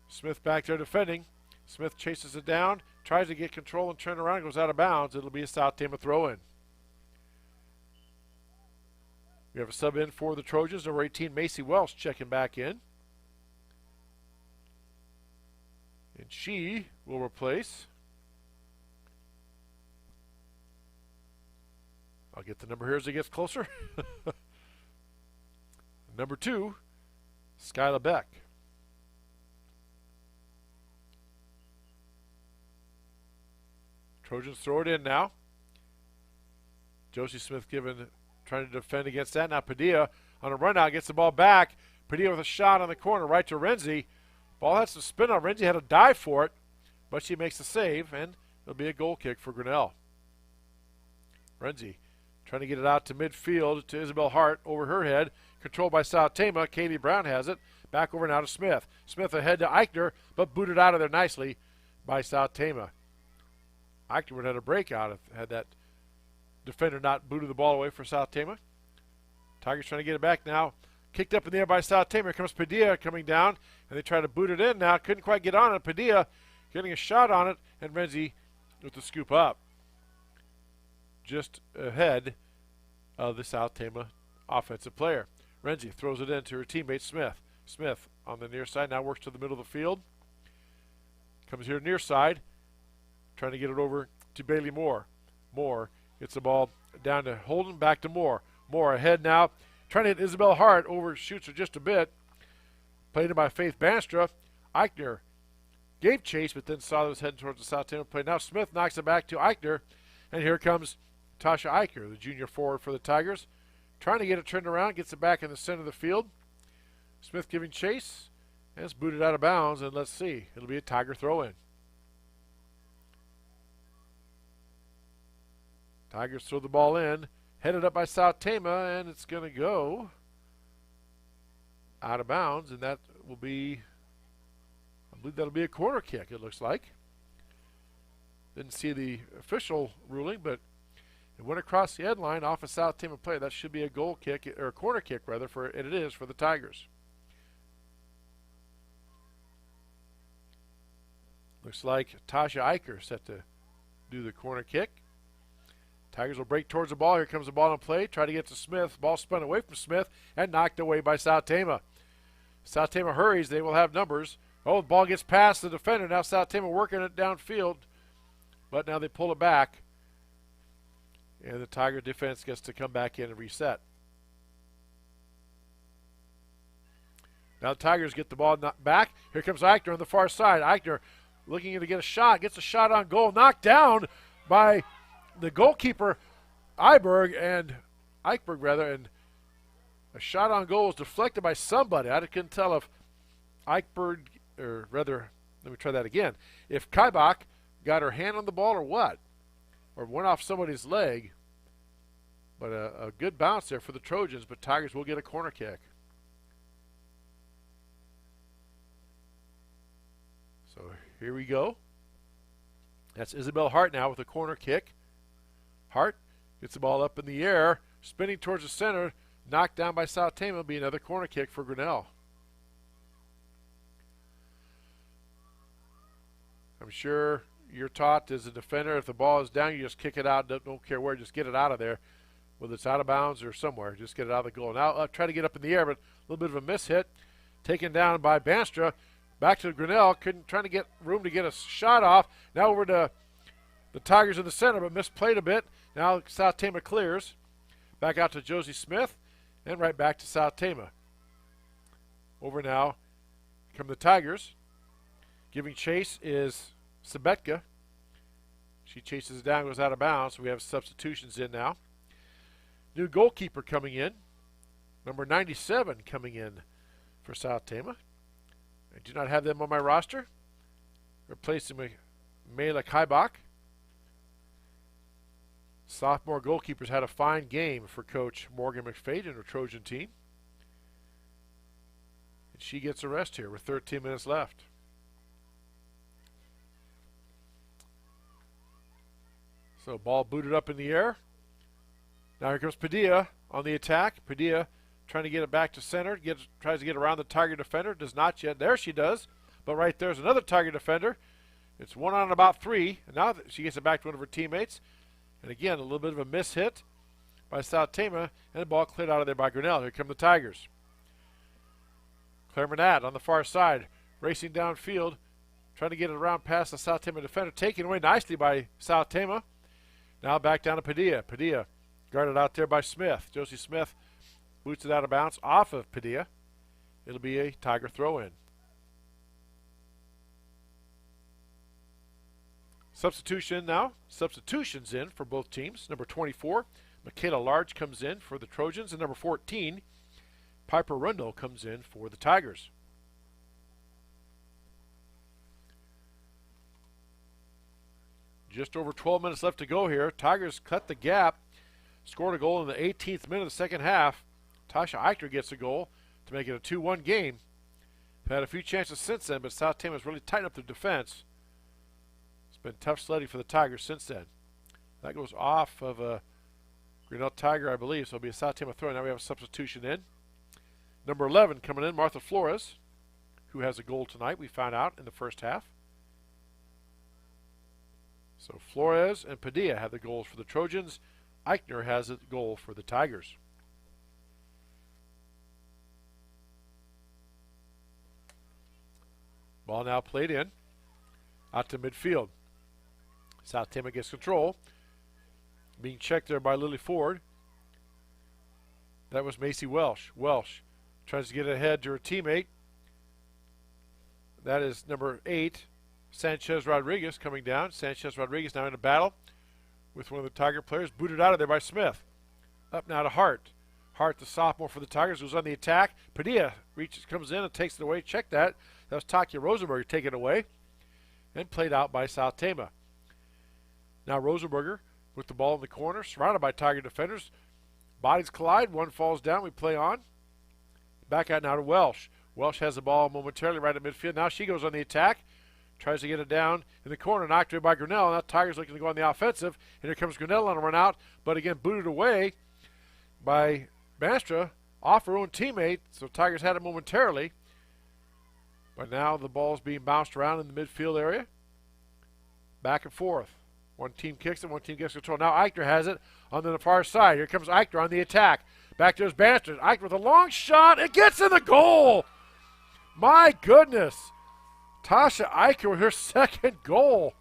Smith back there defending. Smith chases it down. tries to get control and turn around and goes out of bounds. It'll be a South Tama throw-in. We have a sub in for the Trojans. Number 18, Macy Welsh, checking back in. And she will replace. I'll get the number here as it gets closer. Number 2, Skyla Beck. Trojans throw it in now. Josie Smith trying to defend against that. Now Padilla on a run out gets the ball back. Padilla with a shot on the corner right to Renzi. Ball had some spin on. Renzi had to dive for it, but she makes the save, and it'll be a goal kick for Grinnell. Renzi trying to get it out to midfield to Isabel Hart over her head. Controlled by South Tama. Katie Brown has it. Back over now to Smith. Smith ahead to Eichner, but booted out of there nicely by South Tama. Eichner would have had a breakout had that defender not booted the ball away for South Tama. Tigers trying to get it back now. Kicked up in the air by South Tama. Here comes Padilla coming down, and they try to boot it in now. Couldn't quite get on it. Padilla getting a shot on it, and Renzi with the scoop up. Just ahead of the South Tama offensive player. Renzi throws it in to her teammate Smith. Smith on the near side now works to the middle of the field. Comes here near side. Trying to get it over to Bailey Moore. Moore gets the ball down to Holden, back to Moore. Moore ahead now. Trying to hit Isabel Hart. Overshoots her just a bit. Played in by Faith Banstra. Eichner gave chase, but then saw that was heading towards the South Tama play. Now Smith knocks it back to Eichner. And here comes Tasha Eicher, the junior forward for the Tigers. Trying to get it turned around. Gets it back in the center of the field. Smith giving chase. And it's booted out of bounds. And let's see. It'll be a Tiger throw-in. Tigers throw the ball in, headed up by South Tama, and it's going to go out of bounds, and that will be, I believe that'll be a corner kick, it looks like. Didn't see the official ruling, but it went across the end line off a South Tama player. That should be a goal kick, or a corner kick rather, and it is for the Tigers. Looks like Tasha Eicher set to do the corner kick. Tigers will break towards the ball. Here comes the ball in play. Try to get to Smith. Ball spun away from Smith and knocked away by South Tama. South Tama hurries. They will have numbers. Oh, the ball gets past the defender. Now South Tama working it downfield. But now they pull it back. And the Tiger defense gets to come back in and reset. Now the Tigers get the ball back. Here comes Eichner on the far side. Eichner looking to get a shot. Gets a shot on goal. Knocked down by the goalkeeper, Eichberg, and a shot on goal was deflected by somebody. I couldn't tell if Eichberg, or rather, let me try that again. If Kaibach got her hand on the ball or what, or went off somebody's leg. But a good bounce there for the Trojans, but Tigers will get a corner kick. So here we go. That's Isabel Hart now with a corner kick. Hart gets the ball up in the air, spinning towards the center, knocked down by South Tama. Will be another corner kick for Grinnell. I'm sure you're taught as a defender, if the ball is down, you just kick it out. Don't care where, just get it out of there. Whether it's out of bounds or somewhere, just get it out of the goal. Now try to get up in the air, but a little bit of a miss hit. Taken down by Banstra. Back to Grinnell, trying to get room to get a shot off. Now over to the Tigers in the center, but misplayed a bit. Now South Tama clears. Back out to Josie Smith, and right back to South Tama. Over now come the Tigers. Giving chase is Sabetka. She chases it down, goes out of bounds. So we have substitutions in now. New goalkeeper coming in. Number 97 coming in for South Tama. I do not have them on my roster. Replacing Mela Kaibach. Sophomore goalkeepers had a fine game for Coach Morgan McFadden and her Trojan team. And she gets a rest here with 13 minutes left. So ball booted up in the air. Now here comes Padilla on the attack. Padilla trying to get it back to center. Tries to get around the Tiger defender. Does not yet. There she does. But right there's another Tiger defender. It's 1 on about 3. And now she gets it back to one of her teammates. And again, a little bit of a miss hit by South Tama, and the ball cleared out of there by Grinnell. Here come the Tigers. Claire Manat on the far side, racing downfield, trying to get it around past the South Tama defender, taken away nicely by South Tama. Now back down to Padilla. Padilla guarded out there by Smith. Josie Smith boots it out of bounds off of Padilla. It'll be a Tiger throw-in. Substitution now. Substitutions in for both teams. Number 24, Michaela Large comes in for the Trojans, and number 14, Piper Rundle comes in for the Tigers. Just over 12 minutes left to go here. Tigers cut the gap, scored a goal in the 18th minute of the second half. Tasha Eichner gets a goal to make it a 2-1 game. They've had a few chances since then, but South Tama has really tightened up their defense. It's been tough sledding for the Tigers since then. That goes off of a Grinnell Tiger, I believe, so it'll be a South Tama throw. Now we have a substitution in. Number 11 coming in, Martha Flores, who has a goal tonight, we found out in the first half. So Flores and Padilla have the goals for the Trojans. Eichner has a goal for the Tigers. Ball now played in, out to midfield. South Tama gets control. Being checked there by Lily Ford. That was Macy Welsh. Welsh tries to get ahead to her teammate. That is number 8, Sanchez Rodriguez, coming down. Sanchez Rodriguez now in a battle with one of the Tiger players. Booted out of there by Smith. Up now to Hart. Hart, the sophomore for the Tigers, was on the attack. Padilla comes in and takes it away. Check that. That was Takia Rosenberger taken it away and played out by South Tama. Now Rosenberger with the ball in the corner, surrounded by Tiger defenders. Bodies collide. One falls down. We play on. Back out now to Welsh. Welsh has the ball momentarily right at midfield. Now she goes on the attack. Tries to get it down in the corner. Knocked away by Grinnell. Now Tigers looking to go on the offensive. And here comes Grinnell on a run out. But again, booted away by Mastra off her own teammate. So Tigers had it momentarily. But now the ball is being bounced around in the midfield area. Back and forth. One team kicks it, one team gets control. Now Eichner has it on the far side. Here comes Eichner on the attack. Back to his Bannister. Eichner with a long shot. It gets in the goal. My goodness. Tasha Eichner with her second goal.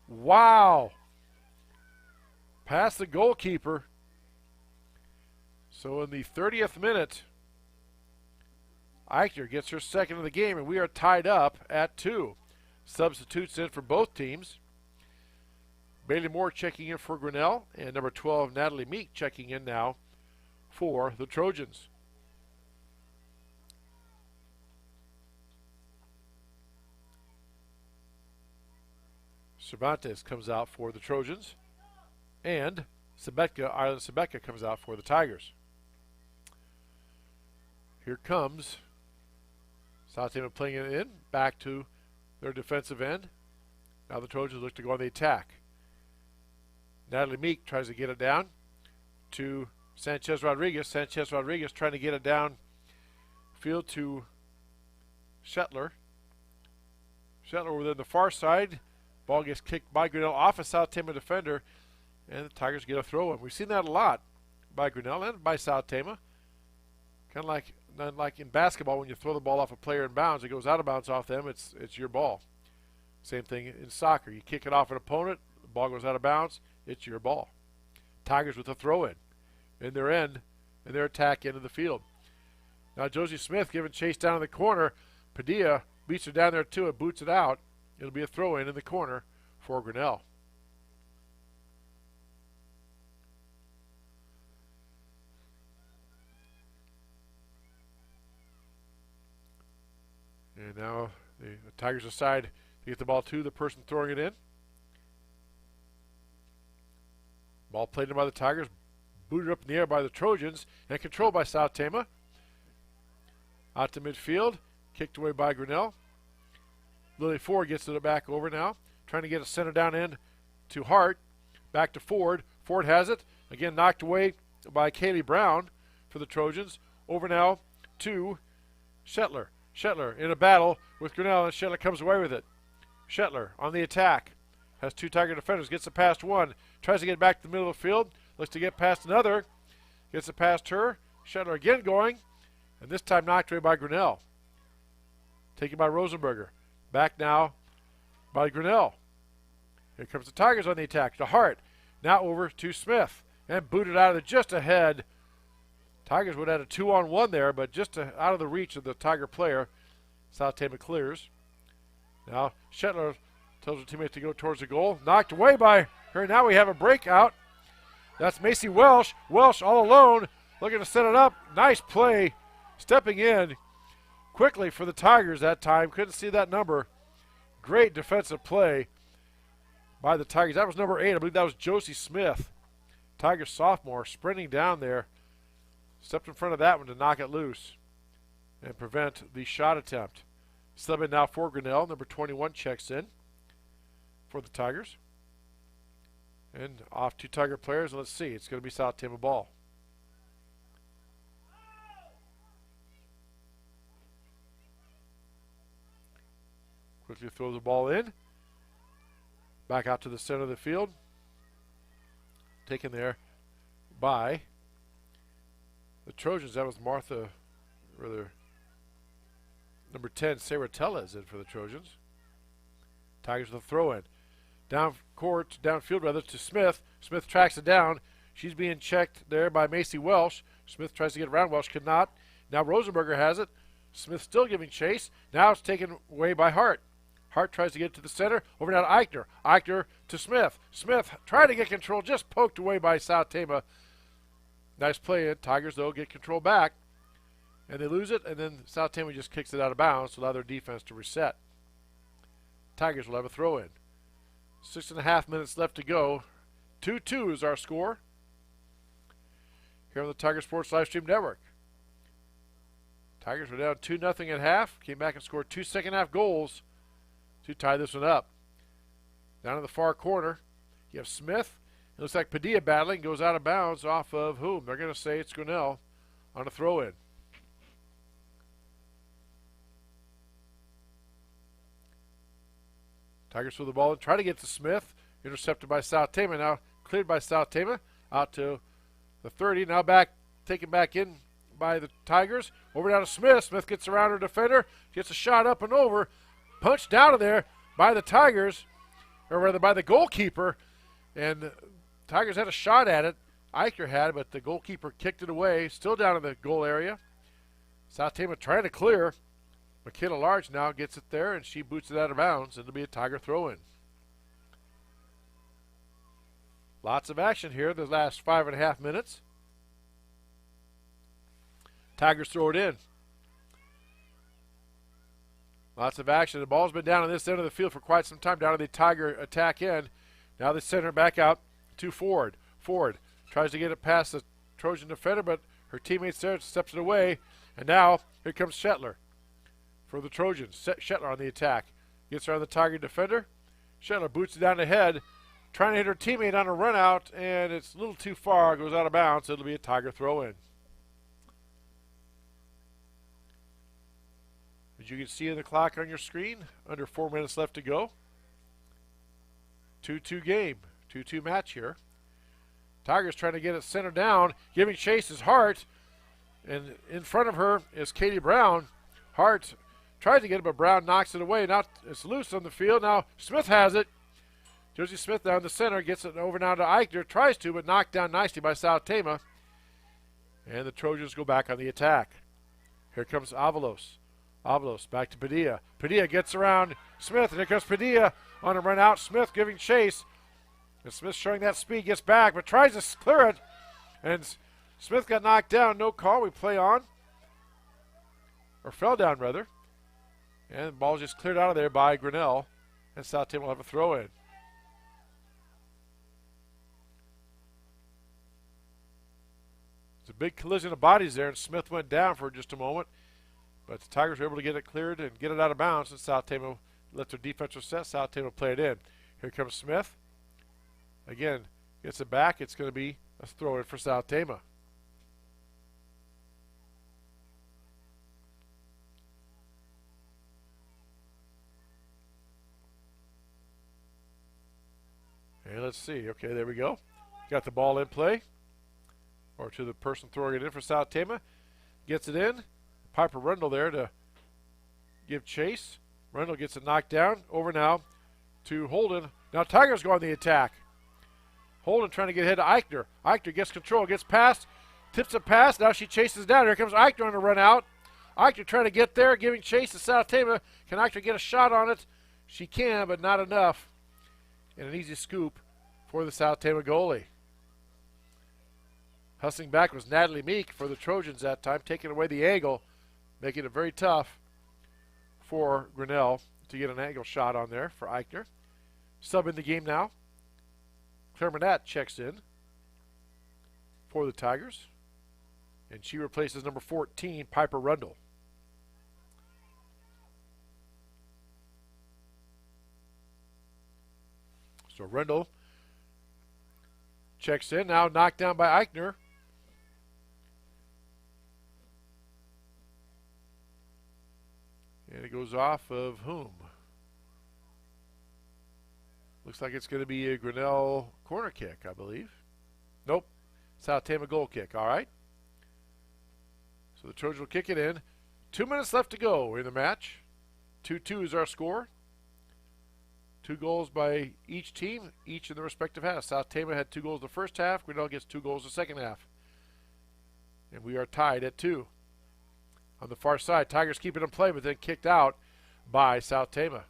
Wow. Past the goalkeeper. So in the 30th minute, Eichner gets her second of the game, and we are tied up at 2. Substitutes in for both teams. Bailey Moore checking in for Grinnell, and number 12, Natalie Meek, checking in now for the Trojans. Cervantes comes out for the Trojans, and Ireland Sabetka comes out for the Tigers. Here comes South Tama playing it in, back to their defensive end. Now the Trojans look to go on the attack. Natalie Meek tries to get it down to Sanchez Rodriguez. Sanchez Rodriguez trying to get it down field to Shetler. Shetler over there on the far side. Ball gets kicked by Grinnell off a South Tama defender, and the Tigers get a throw in. We've seen that a lot by Grinnell and by South Tama. Kind of like in basketball when you throw the ball off a player in bounds, it goes out of bounds off them, it's your ball. Same thing in soccer. You kick it off an opponent, the ball goes out of bounds, it's your ball. Tigers with a throw-in in their attack end of the field. Now Josie Smith giving chase down in the corner. Padilla beats her down there too and boots it out. It'll be a throw-in in the corner for Grinnell. And now the Tigers decide to get the ball to the person throwing it in. Ball played in by the Tigers, booted up in the air by the Trojans, and controlled by South Tama. Out to midfield, kicked away by Grinnell. Lily Ford gets it back over now, trying to get it center down in to Hart. Back to Ford. Ford has it. Again, knocked away by Kaylee Brown for the Trojans. Over now to Shetler. Shetler in a battle with Grinnell, and Shetler comes away with it. Shetler on the attack. Has two Tiger defenders. Gets it past one. Tries to get back to the middle of the field. Looks to get past another. Gets it past her. Shetler again going. And this time knocked away by Grinnell. Taken by Rosenberger. Back now by Grinnell. Here comes the Tigers on the attack. To Hart. Now over to Smith. And booted out of it just ahead. Tigers would have had a 2-on-1 there, but just out of the reach of the Tiger player. South Tama clears. Now Shetler tells her teammate to go towards the goal. Knocked away by her. Now we have a breakout. That's Macy Welsh. Welsh all alone. Looking to set it up. Nice play. Stepping in quickly for the Tigers that time. Couldn't see that number. Great defensive play by the Tigers. That was number 8. I believe that was Josie Smith. Tigers sophomore sprinting down there. Stepped in front of that one to knock it loose and prevent the shot attempt. Subbing now for Grinnell. Number 21 checks in for the Tigers. And off two Tiger players. Let's see. It's going to be South Tama ball. Quickly throws the ball in. Back out to the center of the field. Taken there by the Trojans. That was number 10, Sarah Tellez in for the Trojans. Tigers with a throw in. Downfield to Smith. Smith tracks it down. She's being checked there by Macy Welsh. Smith tries to get around. Welsh could not. Now Rosenberger has it. Smith still giving chase. Now it's taken away by Hart. Hart tries to get to the center. Over now to Eichner. Eichner to Smith. Smith trying to get control. Just poked away by South Tama. Nice play in. Tigers, though, get control back. And they lose it. And then South Tama just kicks it out of bounds to allow their defense to reset. Tigers will have a throw in. 6.5 minutes left to go. 2-2 is our score here on the Tiger Sports Livestream Network. Tigers were down 2-0 at half. Came back and scored 2 second-half goals to tie this one up. Down in the far corner, you have Smith. It looks like Padilla battling. Goes out of bounds off of whom? They're going to say it's Grinnell on a throw-in. Tigers throw the ball and try to get to Smith. Intercepted by South Tama. Now cleared by South Tama. Out to the 30. Now taken back in by the Tigers. Over down to Smith. Smith gets around her defender. Gets a shot up and over. Punched out of there by the Tigers. Or rather by the goalkeeper. And Tigers had a shot at it. Eicher had, but the goalkeeper kicked it away. Still down in the goal area. South Tama trying to clear. Michaela Large now gets it there, and she boots it out of bounds. It'll be a Tiger throw-in. Lots of action here the last 5.5 minutes. Tigers throw it in. Lots of action. The ball's been down on this end of the field for quite some time, down to the Tiger attack end. Now they send her back out to Ford. Ford tries to get it past the Trojan defender, but her teammates there steps it away. And now here comes Shetler for the Trojans. Shetler on the attack. Gets around the Tiger defender. Shetler boots it down the head, trying to hit her teammate on a run out, and it's a little too far. Goes out of bounds. It'll be a Tiger throw-in. As you can see in the clock on your screen, under 4 minutes left to go. 2-2 game. 2-2 match here. Tigers trying to get it centered down. Giving chase is Hart. And in front of her is Katie Brown. Hart tries to get it, but Brown knocks it away. Now it's loose on the field. Now Smith has it. Josie Smith down the center. Gets it over now to Eichner. Tries to, but knocked down nicely by South Tama. And the Trojans go back on the attack. Here comes Avalos. Avalos back to Padilla. Padilla gets around Smith, and here comes Padilla on a run out. Smith giving chase. And Smith showing that speed, gets back, but tries to clear it. And Smith got knocked down. No call. We play on. Or fell down, rather. And the ball just cleared out of there by Grinnell. And South Tama will have a throw in. It's a big collision of bodies there, and Smith went down for just a moment. But the Tigers were able to get it cleared and get it out of bounds, and South Tama let their defensive set. South Tama play it in. Here comes Smith. Again, gets it back. It's going to be a throw-in for South Tama. let's see. Okay, there we go. Got the ball in play. Or to the person throwing it in for South Tama. Gets it in. Piper Rendell there to give chase. Rendell gets it knocked down. Over now to Holden. Now Tigers go on the attack. Holden trying to get ahead to Eichner. Eichner gets control, gets past, tips a pass. Now she chases down. Here comes Eichner on the run out. Eichner trying to get there, giving chase to South Tama. Can Eichner get a shot on it? She can, but not enough. And an easy scoop for the South Tama goalie. Hustling back was Natalie Meek for the Trojans that time, taking away the angle, making it very tough for Grinnell to get an angle shot on there for Eichner. Sub in the game now. Claire Manette checks in for the Tigers, and she replaces number 14, Piper Rendell. So Rendell checks in, now knocked down by Eichner. And it goes off of whom? Looks like it's going to be a Grinnell corner kick, I believe. Nope. South Tama goal kick. All right. So the Trojans will kick it in. 2 minutes left to go in the match. 2-2 is our score. 2 goals by each team, each in the respective half. South Tama had 2 goals the first half. Grinnell gets 2 goals the second half. And we are tied at 2. On the far side, Tigers keep it in play, but then kicked out by South Tama.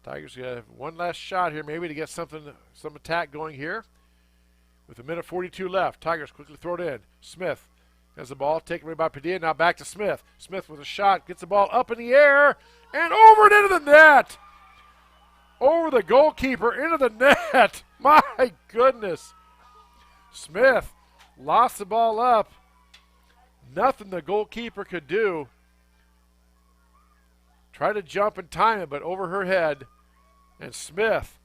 Tigers have one last shot here, maybe to get some attack going here. With a minute 42 left, Tigers quickly throw it in. Smith has the ball, taken away by Padilla. Now back to Smith. Smith with a shot, gets the ball up in the air and over and into the net. Over the goalkeeper, into the net. My goodness. Smith lost the ball up. Nothing the goalkeeper could do. Tried to jump and time it, but over her head. And Smith,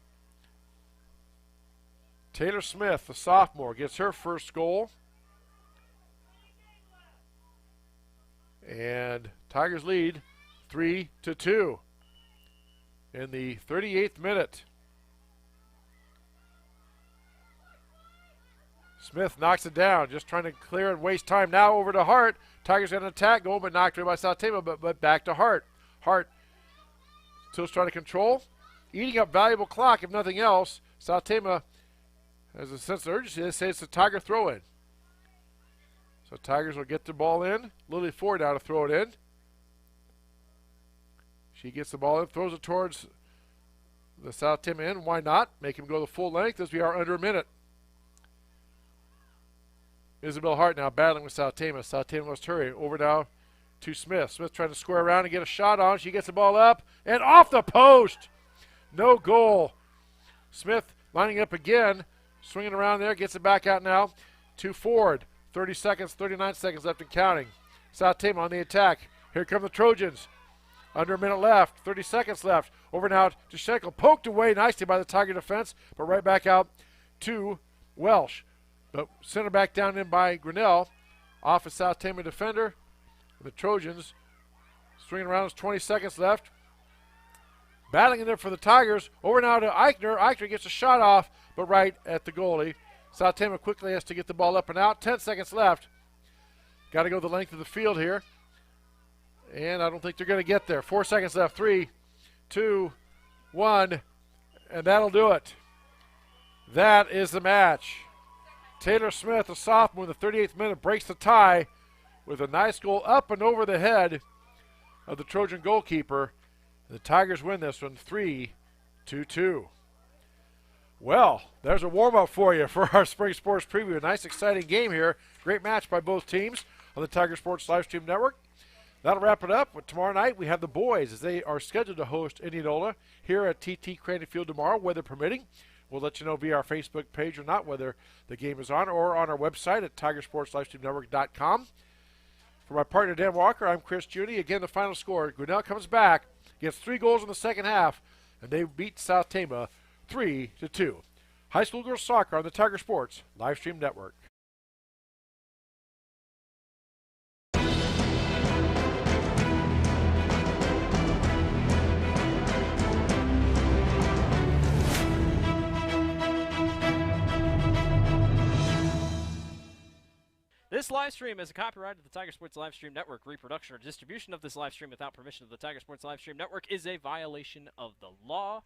Taylor Smith, the sophomore, gets her first goal. And Tigers lead 3-2 in the 38th minute. Smith knocks it down, just trying to clear and waste time. Now over to Hart. Tigers got an attack going, but knocked away by South Tama, but back to Hart. Hart still trying to control. Eating up valuable clock, if nothing else. South Tama has a sense of urgency. They say it's a Tiger throw-in. So Tigers will get the ball in. Lily Ford now to throw it in. She gets the ball in, throws it towards the South Tama end. Why not? Make him go the full length as we are under a minute. Isabel Hart now battling with South Tama. South Tama must hurry. Over now to Smith. Smith trying to square around and get a shot on. She gets the ball up and off the post. No goal. Smith lining up again. Swinging around there. Gets it back out now to Ford. 30 seconds, 39 seconds left and counting. South Tama on the attack. Here come the Trojans. Under a minute left. 30 seconds left. Over now to Schenkel. Poked away nicely by the Tiger defense, but right back out to Welsh. But center back down in by Grinnell. Off a South Tama defender. The Trojans swinging around. There's 20 seconds left. Battling in there for the Tigers. Over now to Eichner. Eichner gets a shot off, but right at the goalie. South Tama quickly has to get the ball up and out. 10 seconds left. Got to go the length of the field here. And I don't think they're going to get there. 4 seconds left. 3, 2, 1. And that'll do it. That is the match. Taylor Smith, a sophomore in the 38th minute, breaks the tie with a nice goal up and over the head of the Trojan goalkeeper. The Tigers win this one 3-2. Well, there's a warm-up for you for our Spring Sports Preview. A nice, exciting game here. Great match by both teams on the Tiger Sports Livestream Network. That'll wrap it up. But tomorrow night, we have the boys as they are scheduled to host Indianola here at TT Crane Field tomorrow, weather permitting. We'll let you know via our Facebook page or not whether the game is on or on our website at TigerSportsLivestreamNetwork.com. For my partner, Dan Walker, I'm Chris Judy. Again, the final score. Grinnell comes back, gets 3 goals in the second half, and they beat South Tama 3-2. High school girls soccer on the Tiger Sports Livestream Network. This live stream is a copyright of the Tiger Sports Livestream Network. Reproduction or distribution of this live stream without permission of the Tiger Sports Livestream Network is a violation of the law.